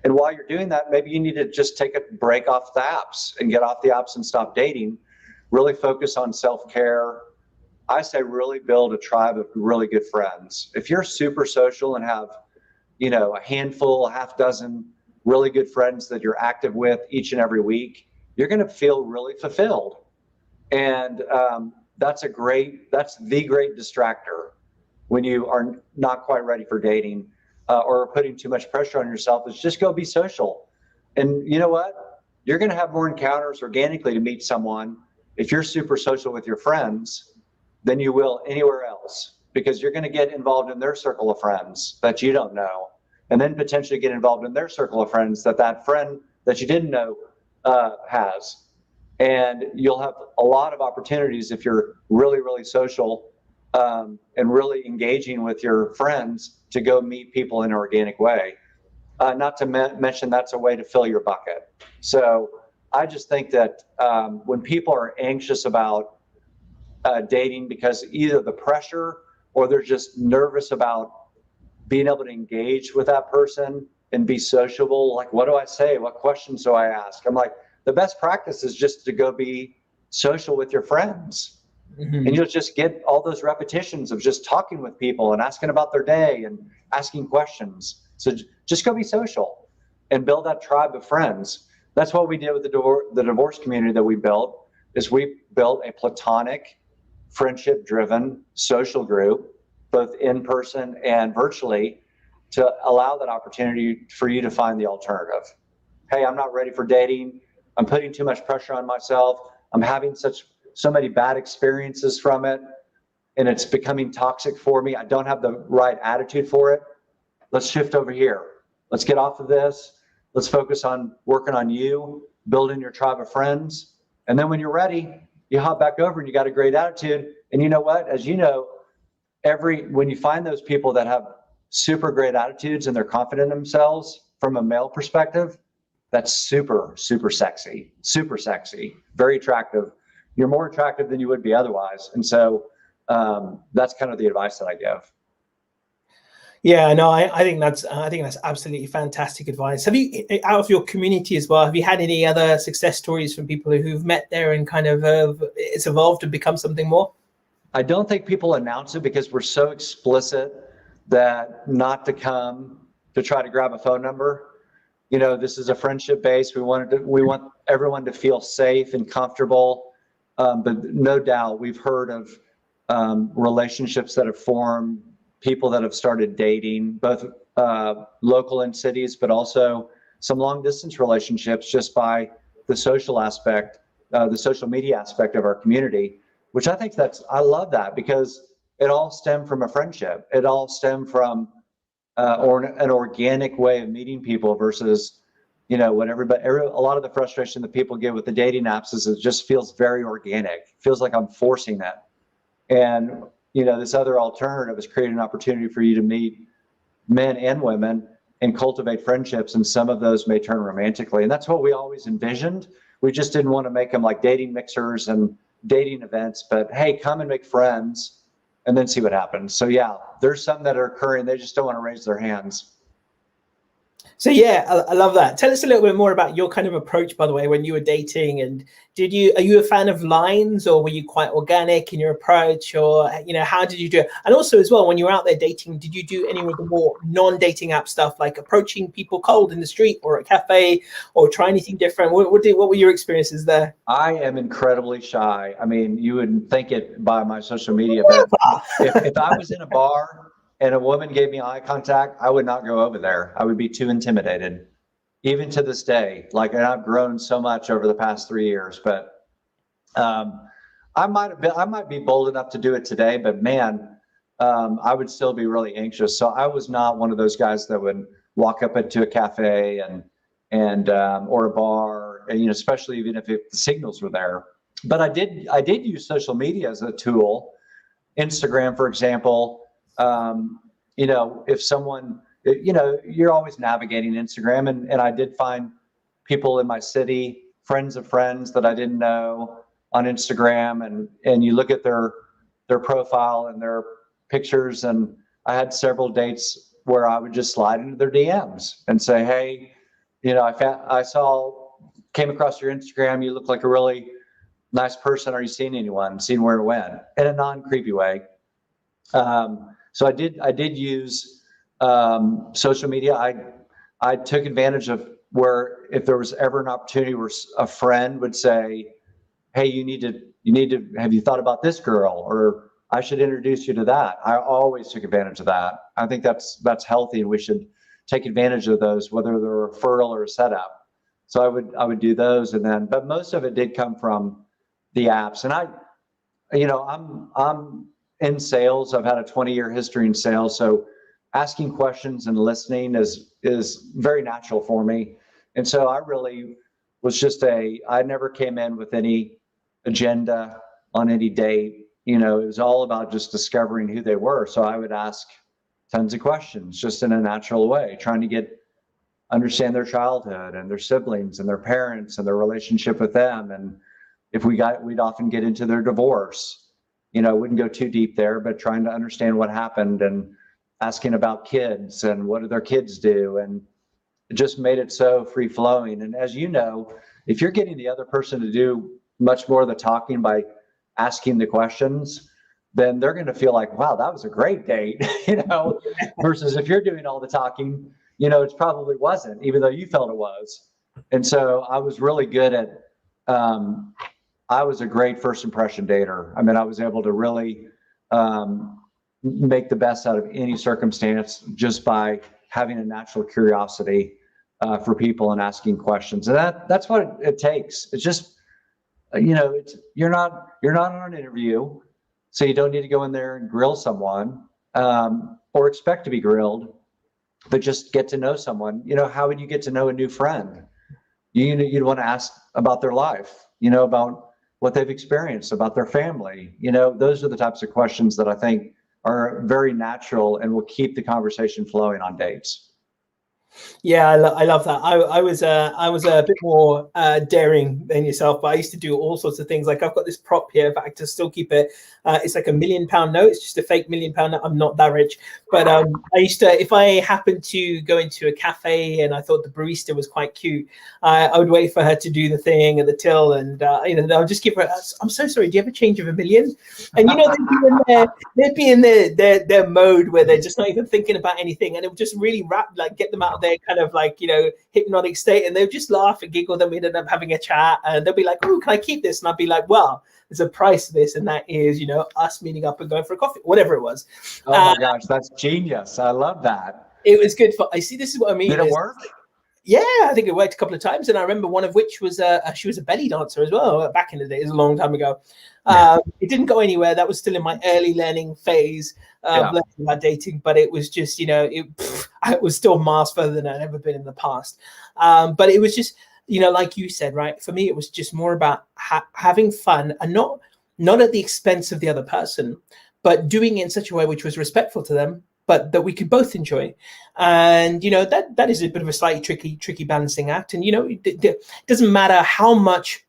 S2: And while you're doing that, maybe you need to just take a break off the apps and get off the apps and stop dating, really focus on self-care. I say really build a tribe of really good friends. If you're super social and have, a handful, a half dozen really good friends that you're active with each and every week, you're going to feel really fulfilled. And that's the great distractor when you are not quite ready for dating or putting too much pressure on yourself, is just go be social. And you know what? You're going to have more encounters organically to meet someone if you're super social with your friends than you will anywhere else, because you're going to get involved in their circle of friends that you don't know, and then potentially get involved in their circle of friends that friend that you didn't know has. And you'll have a lot of opportunities if you're really, really social and really engaging with your friends to go meet people in an organic way. Not to mention that's a way to fill your bucket. So I just think that when people are anxious about dating because either the pressure or they're just nervous about being able to engage with that person and be sociable, like, what do I say? What questions do I ask? I'm like, the best practice is just to go be social with your friends. Mm-hmm. And you'll just get all those repetitions of just talking with people and asking about their day and asking questions. So just go be social and build that tribe of friends. That's what we did with the divorce community that we built, is we built a platonic, friendship-driven social group, both in person and virtually, to allow that opportunity for you to find the alternative. Hey, I'm not ready for dating. I'm putting too much pressure on myself. I'm having so many bad experiences from it, and it's becoming toxic for me. I don't have the right attitude for it. Let's shift over here. Let's get off of this. Let's focus on working on you, building your tribe of friends. And then when you're ready, you hop back over and you got a great attitude. And you know what? As you know, when you find those people that have super great attitudes and they're confident in themselves from a male perspective, that's super, super sexy, very attractive. You're more attractive than you would be otherwise. And so that's kind of the advice that I give.
S1: Yeah, no, I think that's absolutely fantastic advice. Have you, out of your community as well, have you had any other success stories from people who've met there and kind of it's evolved to become something more?
S2: I don't think people announce it because we're so explicit that not to come to try to grab a phone number. This is a friendship base. We want everyone to feel safe and comfortable. But no doubt we've heard of relationships that have formed, people that have started dating, both local in cities, but also some long distance relationships just by the social aspect, the social media aspect of our community, which I think I love that, because it all stemmed from a friendship. It all stemmed from an organic way of meeting people versus, a lot of the frustration that people get with the dating apps is it just feels very organic. It feels like I'm forcing it. And, this other alternative is creating an opportunity for you to meet men and women and cultivate friendships. And some of those may turn romantically. And that's what we always envisioned. We just didn't want to make them like dating mixers and dating events, but hey, come and make friends and then see what happens. So yeah, there's some that are occurring. They just don't want to raise their hands.
S1: So yeah, I love that. Tell us a little bit more about your kind of approach, by the way, when you were dating. And are you a fan of lines, or were you quite organic in your approach, or how did you do it? And also as well, when you were out there dating, did you do any of the more non-dating app stuff, like approaching people cold in the street or a cafe, or try anything different? What were your experiences there?
S2: I am incredibly shy. I mean, you wouldn't think it by my social media, but if I was in a bar and a woman gave me eye contact, I would not go over there. I would be too intimidated, even to this day. Like, and I've grown so much over the past 3 years, but I might be bold enough to do it today, but man, I would still be really anxious. So I was not one of those guys that would walk up into a cafe and or a bar, and especially even if the signals were there. But I did use social media as a tool. Instagram, for example. If someone, you're always navigating Instagram, and I did find people in my city, friends of friends that I didn't know on Instagram, and you look at their profile and their pictures, and I had several dates where I would just slide into their DMs and say, hey, came across your Instagram, you look like a really nice person. Are you seeing anyone? Seeing where it went, in a non-creepy way. So I did use social media. I took advantage of where, if there was ever an opportunity where a friend would say, hey, you need to, have you thought about this girl? Or I should introduce you to that. I always took advantage of that. I think that's healthy, and we should take advantage of those, whether they're a referral or a setup. So I would do those, but most of it did come from the apps. And I'm in sales. I've had a 20-year history in sales. So asking questions and listening is very natural for me. And so I really was I never came in with any agenda on any date. It was all about just discovering who they were. So I would ask tons of questions just in a natural way, trying to understand their childhood and their siblings and their parents and their relationship with them. And we'd often get into their divorce. Wouldn't go too deep there, but trying to understand what happened and asking about kids and what do their kids do. And it just made it so free flowing. And as you know, if you're getting the other person to do much more of the talking by asking the questions, then they're going to feel like, wow, that was a great date, versus if you're doing all the talking, it probably wasn't, even though you felt it was. And so I was really good at, I was a great first impression dater. I mean, I was able to really make the best out of any circumstance just by having a natural curiosity for people and asking questions. And that's what it takes. It's just, you're not on an interview, so you don't need to go in there and grill someone or expect to be grilled, but just get to know someone. How would you get to know a new friend? You'd want to ask about their life, about what they've experienced, about their family. Those are the types of questions that I think are very natural and will keep the conversation flowing on dates.
S1: Yeah, I love that. I was a bit more daring than yourself, but I used to do all sorts of things. Like, I've got this prop here, if I could still keep it. It's like £1 million note. It's just a fake £1 million note. I'm not that rich, but I used to, if I happened to go into a cafe and I thought the barista was quite cute, I would wait for her to do the thing at the till, and I'll just give her, I'm so sorry, do you have a change of £1 million? And they'd be in their mode where they're just not even thinking about anything, and it would just really get them out of their kind of hypnotic state, and they'll just laugh and giggle. Then we end up having a chat, and they'll be like, oh, can I keep this? And I'd be like, well, there's a price to this, and that is us meeting up and going for a coffee, whatever it was.
S2: Oh my gosh, that's genius. I love that.
S1: It was good for, I see, this is what I mean.
S2: Did it work?
S1: Yeah, I think it worked a couple of times, and I remember one of which was she was a belly dancer as well back in the day. It was a long time ago. It didn't go anywhere. That was still in my early learning phase, learning about dating, but it was just it was still miles further than I'd ever been in the past. But it was just like you said, right? For me, it was just more about having fun, and not at the expense of the other person, but doing it in such a way which was respectful to them, but that we could both enjoy. And that is a bit of a slightly tricky balancing act. And it doesn't matter how much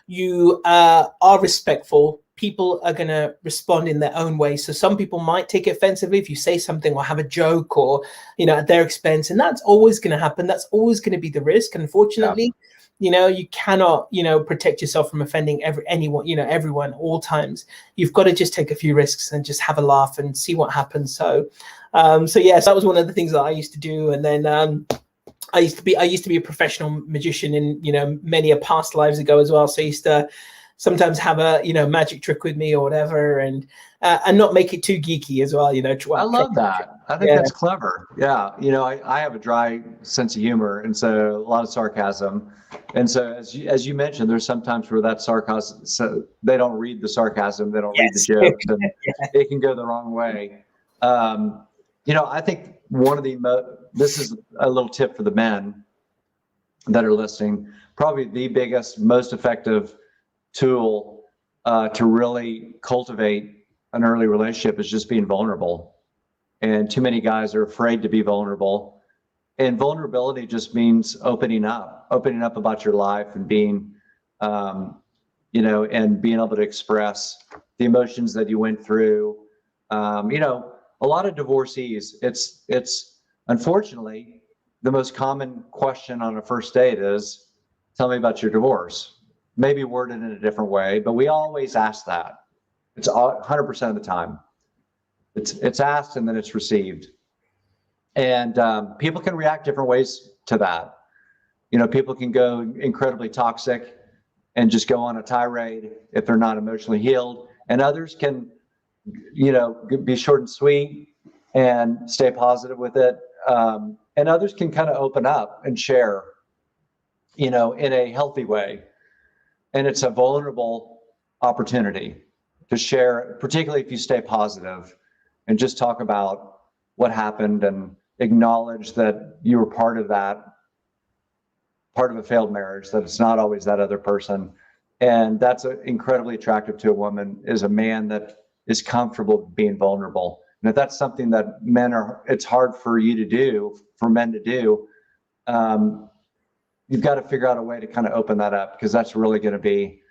S1: you are respectful, people are going to respond in their own way. So some people might take it offensively if you say something or have a joke or, at their expense. And that's always going to happen. That's always going to be the risk. Unfortunately, you cannot, protect yourself from offending anyone, everyone, all times. You've got to just take a few risks and just have a laugh and see what happens. So yes, that was one of the things that I used to do. And then, I used to be a professional magician in, many a past lives ago as well. So I used to sometimes have a, magic trick with me or whatever, and not make it too geeky as well.
S2: I love that. I think that's clever. Yeah. I have a dry sense of humor, and so a lot of sarcasm. And so as you mentioned, there's sometimes where that sarcasm, so they don't read the sarcasm, they don't read the jokes, and it can go the wrong way. I think one of this is a little tip for the men that are listening, probably the biggest, most effective tool to really cultivate an early relationship is just being vulnerable. And too many guys are afraid to be vulnerable. And vulnerability just means opening up about your life and being, and being able to express the emotions that you went through. A lot of divorcees, it's unfortunately the most common question on a first date is, tell me about your divorce. Maybe worded in a different way, but we always ask that. It's 100% of the time. It's asked and then it's received. And people can react different ways to that. People can go incredibly toxic and just go on a tirade if they're not emotionally healed. And others can, be short and sweet and stay positive with it. And others can kind of open up and share, in a healthy way. And it's a vulnerable opportunity to share, particularly if you stay positive and just talk about what happened and acknowledge that you were part of a failed marriage, that it's not always that other person. And that's incredibly attractive to a woman, is a man that is comfortable being vulnerable. And if that's something that it's hard for men to do, you've got to figure out a way to kind of open that up, because that's really going to be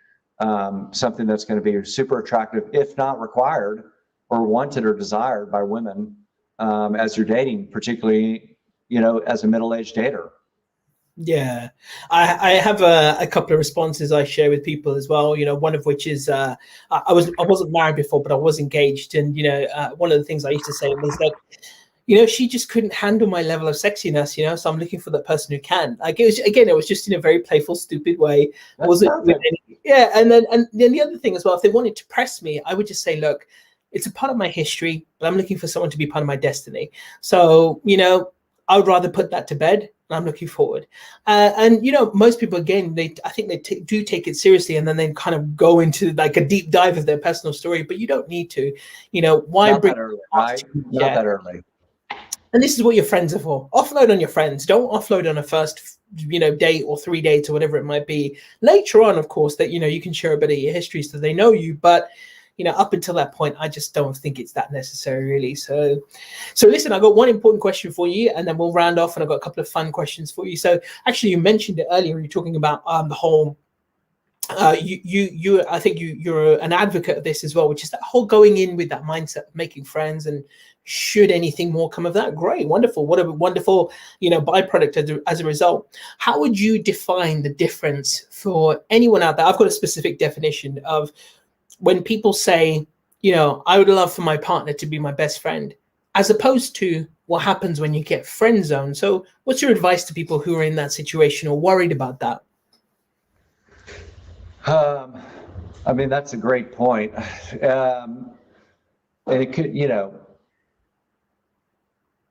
S2: something that's going to be super attractive, if not required or wanted or desired by women as you're dating, particularly, as a middle-aged dater.
S1: Yeah, I have a couple of responses I share with people as well. One of which is I wasn't married before, but I was engaged, and one of the things I used to say was that she just couldn't handle my level of sexiness. So I'm looking for the person who can. Like it was just in a very playful, stupid way. And then the other thing as well, if they wanted to press me, I would just say, look, it's a part of my history, but I'm looking for someone to be part of my destiny. So I would rather put that to bed. I'm looking forward. And most people, again, I think they do take it seriously, and then they kind of go into like a deep dive of their personal story, but you don't need to. Why
S2: not
S1: bring
S2: that early, right? Not that early.
S1: And this is what your friends are for. Offload on your friends. Don't offload on a first, date or 3 dates or whatever it might be. Later on, of course, that you can share a bit of your history so they know you, but up until that point, I just don't think it's that necessary, really. So listen, I got one important question for you, and then we'll round off. And I've got a couple of fun questions for you. So actually, you mentioned it earlier. You're talking about the whole. I think you're an advocate of this as well, which is that whole going in with that mindset of making friends, and should anything more come of that, great, wonderful, what a wonderful byproduct as a result. How would you define the difference for anyone out there? I've got a specific definition of when people say, I would love for my partner to be my best friend, as opposed to what happens when you get friend zoned. So what's your advice to people who are in that situation or worried about that?
S2: That's a great point. And it could,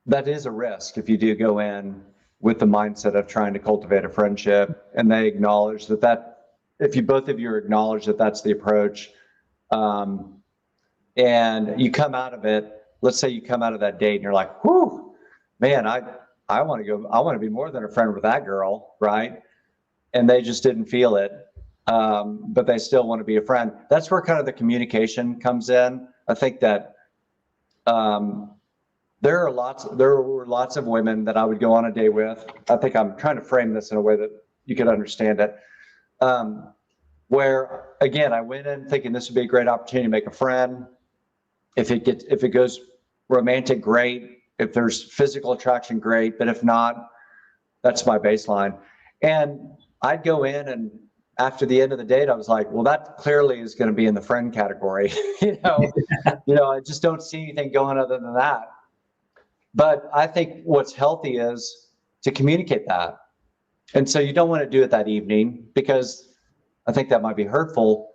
S2: that is a risk if you do go in with the mindset of trying to cultivate a friendship, and they acknowledge that if you both of you acknowledge that that's the approach, and you come out of it, let's say you come out of that date and you're like, whew, man, I want to be more than a friend with that girl, right? And they just didn't feel it. But they still want to be a friend. That's where kind of the communication comes in. I think that there were lots of women that I would go on a date with. I think I'm trying to frame this in a way that you could understand it. where, again, I went in thinking this would be a great opportunity to make a friend. If it goes romantic, great. If there's physical attraction, great. But if not, that's my baseline. And I'd go in, and after the end of the date, I was like, well, that clearly is going to be in the friend category. I just don't see anything going other than that. But I think what's healthy is to communicate that. And so you don't want to do it that evening, because I think that might be hurtful.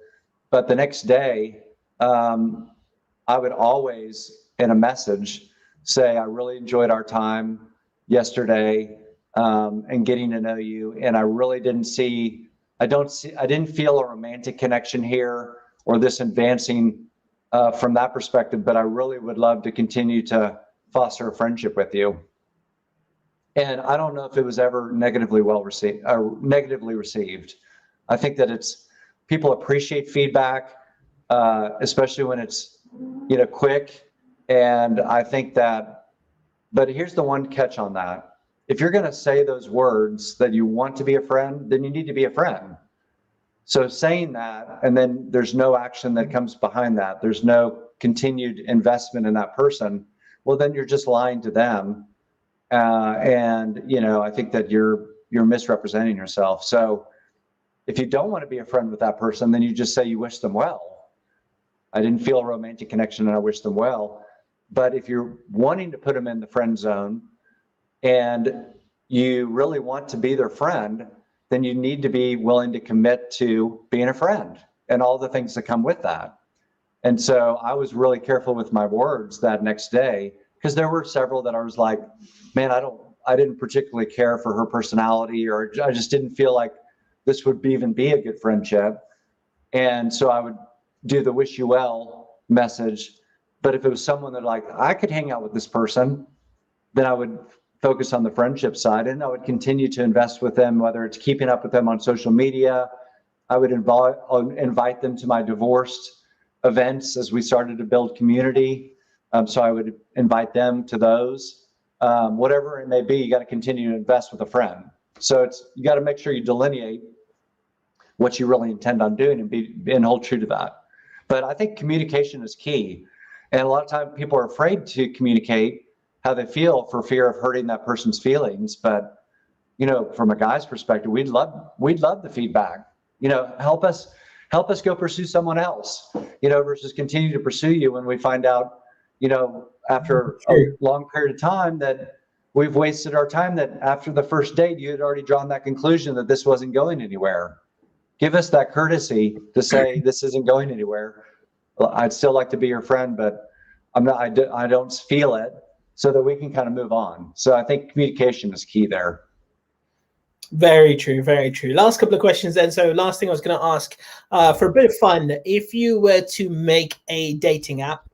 S2: But the next day, I would always, in a message, say, I really enjoyed our time yesterday, and getting to know you. And I really didn't I didn't feel a romantic connection here, or this advancing from that perspective, but I really would love to continue to foster a friendship with you. And I don't know if it was ever negatively received. I think that people appreciate feedback, especially when it's, quick. And I think but here's the one catch on that. If you're going to say those words that you want to be a friend, then you need to be a friend. So saying that, and then there's no action that comes behind that, there's no continued investment in that person, well, then you're just lying to them. And I think that you're misrepresenting yourself. So if you don't want to be a friend with that person, then you just say you wish them well. I didn't feel a romantic connection and I wish them well. But if you're wanting to put them in the friend zone and you really want to be their friend, then you need to be willing to commit to being a friend and all the things that come with that. And so I was really careful with my words that next day, because there were several that I was like, man, I didn't particularly care for her personality, or I just didn't feel like this would even be a good friendship. And so I would do the wish you well message. But if it was someone that I could hang out with this person, then I would focus on the friendship side, and I would continue to invest with them, whether it's keeping up with them on social media. I would invite them to my divorced events as we started to build community. So I would invite them to those. Whatever it may be, you got to continue to invest with a friend. So you got to make sure you delineate what you really intend on doing and hold true to that. But I think communication is key. And a lot of times people are afraid to communicate how they feel for fear of hurting that person's feelings. But, from a guy's perspective, we'd love the feedback. Help us go pursue someone else, versus continue to pursue you when we find out, after a long period of time that we've wasted our time, that after the first date, you had already drawn that conclusion that this wasn't going anywhere. Give us that courtesy to say this isn't going anywhere. Well, I'd still like to be your friend, but I don't feel it, so that we can kind of move on. So I think communication is key there.
S1: Very true, very true. Last couple of questions then. So last thing I was going to ask, for a bit of fun, if you were to make a dating app,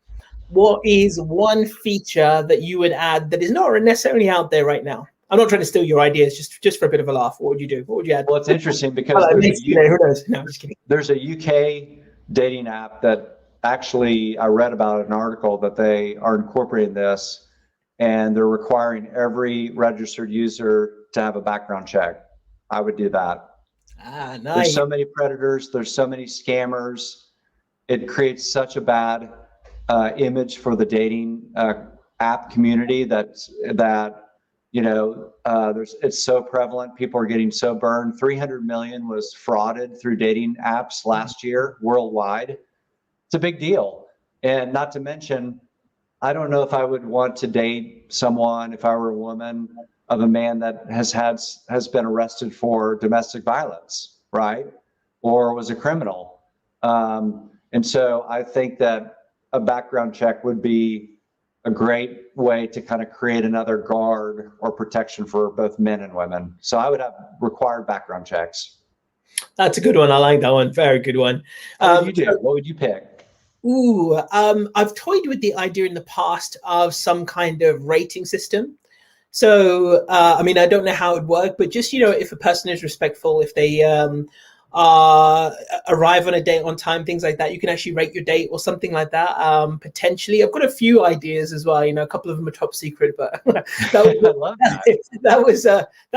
S1: what is one feature that you would add that is not necessarily out there right now? I'm not trying to steal your ideas, just for a bit of a laugh. What would you do? What would you add?
S2: Well, it's interesting because
S1: who knows? No, I'm just kidding.
S2: There's a UK dating app that actually I read about an article that they are incorporating this, and they're requiring every registered user to have a background check. I would do that.
S1: Nice.
S2: There's so many predators. There's so many scammers. It creates such a bad image for the dating app community it's so prevalent. People are getting so burned. 300 million was frauded through dating apps last year worldwide. It's a big deal. And not to mention, I don't know if I would want to date someone, if I were a woman, of a man that has been arrested for domestic violence, right? Or was a criminal. And so I think that a background check would be a great way to kind of create another guard or protection for both men and women. So I would have required background checks.
S1: That's a good one. I like that one. Very good one.
S2: What would you do? What would you pick?
S1: I've toyed with the idea in the past of some kind of rating system. So, I don't know how it would work, but just, if a person is respectful, if they arrive on a date on time, things like that, you can actually rate your date or something like that. Potentially, I've got a few ideas as well. A couple of them are top secret, but that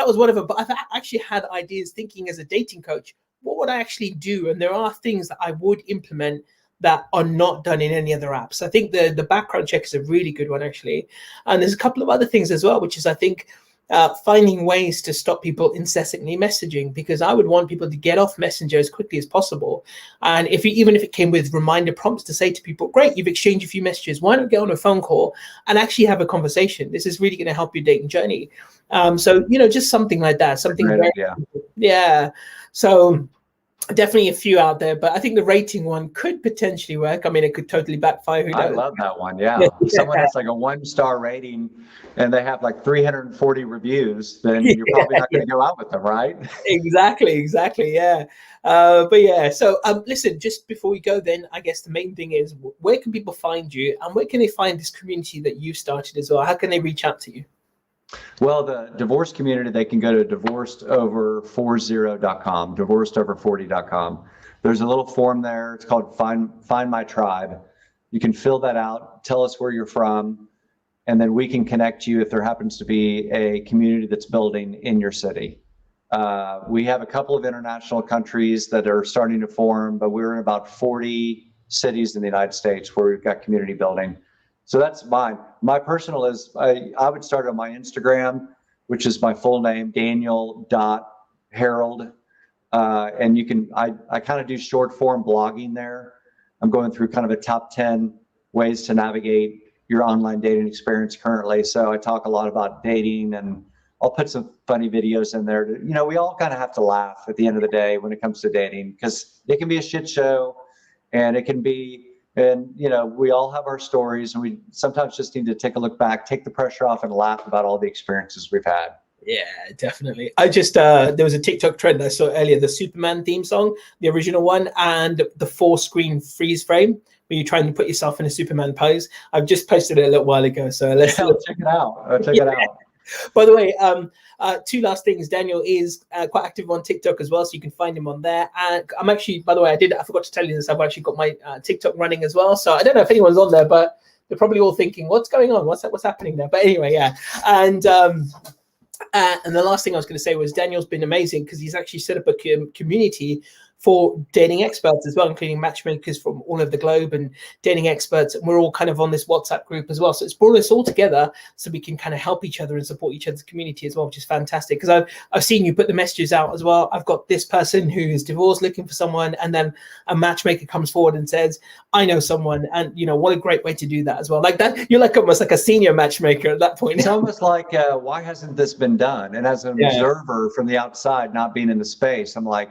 S1: was one of them. But I've actually had ideas thinking as a dating coach. what would I actually do? And there are things that I would implement that are not done in any other apps. I think the background check is a really good one, actually. And there's a couple of other things as well, which is, I think, finding ways to stop people incessantly messaging, because I would want people to get off Messenger as quickly as possible. And even if it came with reminder prompts to say to people, great, you've exchanged a few messages, why not get on a phone call and actually have a conversation? This is really going to help your dating journey. So, just something like that, something very, yeah. So definitely a few out there, but I think the rating one could potentially work. I mean, it could totally backfire.
S2: I love that one. Yeah. If someone has like a 1-star rating and they have like 340 reviews, then you're probably not going to go out with them, right?
S1: Exactly. Yeah. But yeah, so listen, just before we go, then I guess the main thing is, where can people find you, and where can they find this community that you started as well? How can they reach out to you?
S2: Well, the divorce community, they can go to divorcedover40.com, divorcedover40.com. There's a little form there. It's called Find My Tribe. You can fill that out, tell us where you're from, and then we can connect you if there happens to be a community that's building in your city. We have a couple of international countries that are starting to form, but we're in about 40 cities in the United States where we've got community building. So that's mine. My personal is, I would start on my Instagram, which is my full name, Daniel.Herrold. And you can, I kind of do short form blogging there. I'm going through kind of a top 10 ways to navigate your online dating experience currently. So I talk a lot about dating, and I'll put some funny videos in there. We all kind of have to laugh at the end of the day when it comes to dating, because it can be a shit show, and it can be, and we all have our stories, and we sometimes just need to take a look back, take the pressure off, and laugh about all the experiences we've had.
S1: Yeah, definitely. I just there was a TikTok trend I saw earlier, the Superman theme song, the original one, and the 4-screen freeze frame where you're trying to put yourself in a Superman pose. I've just posted it a little while ago, so let's
S2: check it out. Check it out.
S1: By the way, 2 last things. Daniel is quite active on TikTok as well, so you can find him on there. And I'm actually, by the way, I forgot to tell you this, I've actually got my TikTok running as well. So I don't know if anyone's on there, but they're probably all thinking, what's going on? What's happening there? But anyway, yeah. And the last thing I was going to say was, Daniel's been amazing because he's actually set up a community for dating experts as well, including matchmakers from all over the globe and dating experts. And we're all kind of on this WhatsApp group as well. So it's brought us all together so we can kind of help each other and support each other's community as well, which is fantastic. Because I've seen you put the messages out as well. I've got this person who is divorced looking for someone, and then a matchmaker comes forward and says, I know someone. And what a great way to do that as well. Like that, you're like almost like a senior matchmaker at that point.
S2: It's almost like, why hasn't this been done? And as an observer from the outside, not being in the space, I'm like,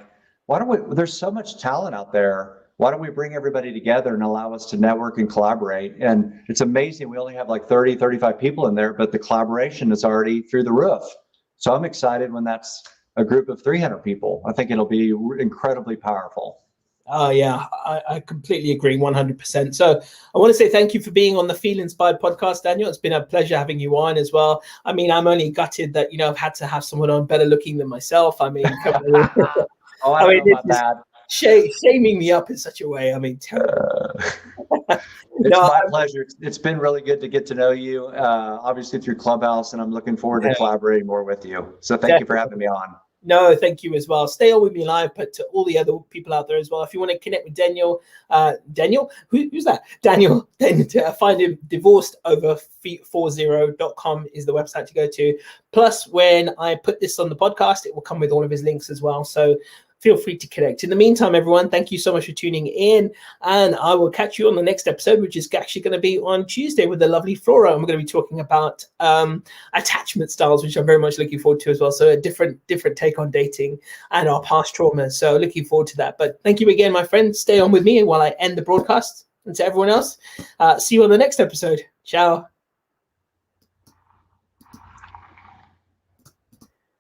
S2: there's so much talent out there. Why don't we bring everybody together and allow us to network and collaborate? And it's amazing. We only have like 30, 35 people in there, but the collaboration is already through the roof. So I'm excited when that's a group of 300 people. I think it'll be incredibly powerful.
S1: Oh, yeah, I completely agree, 100%. So I want to say thank you for being on the Feel Inspired podcast, Daniel. It's been a pleasure having you on as well. I mean, I'm only gutted that, I've had to have someone on better looking than myself. I mean,
S2: oh, I don't know about that.
S1: Shaming me up in such a way. I mean, terrible.
S2: It's my pleasure. It's been really good to get to know you, obviously through Clubhouse, and I'm looking forward to collaborating more with you. So thank you for having me on.
S1: No, thank you as well. Stay on with me live, but to all the other people out there as well, if you want to connect with Daniel, who's that? Daniel, then to find him, divorcedover40.com is the website to go to. Plus, when I put this on the podcast, it will come with all of his links as well. So feel free to connect. In the meantime, everyone, thank you so much for tuning in, and I will catch you on the next episode, which is actually going to be on Tuesday with the lovely Flora, and we're going to be talking about attachment styles, which I'm very much looking forward to as well. So a different take on dating and our past traumas. So looking forward to that. But thank you again, my friend. Stay on with me while I end the broadcast. And to everyone else, see you on the next episode. Ciao.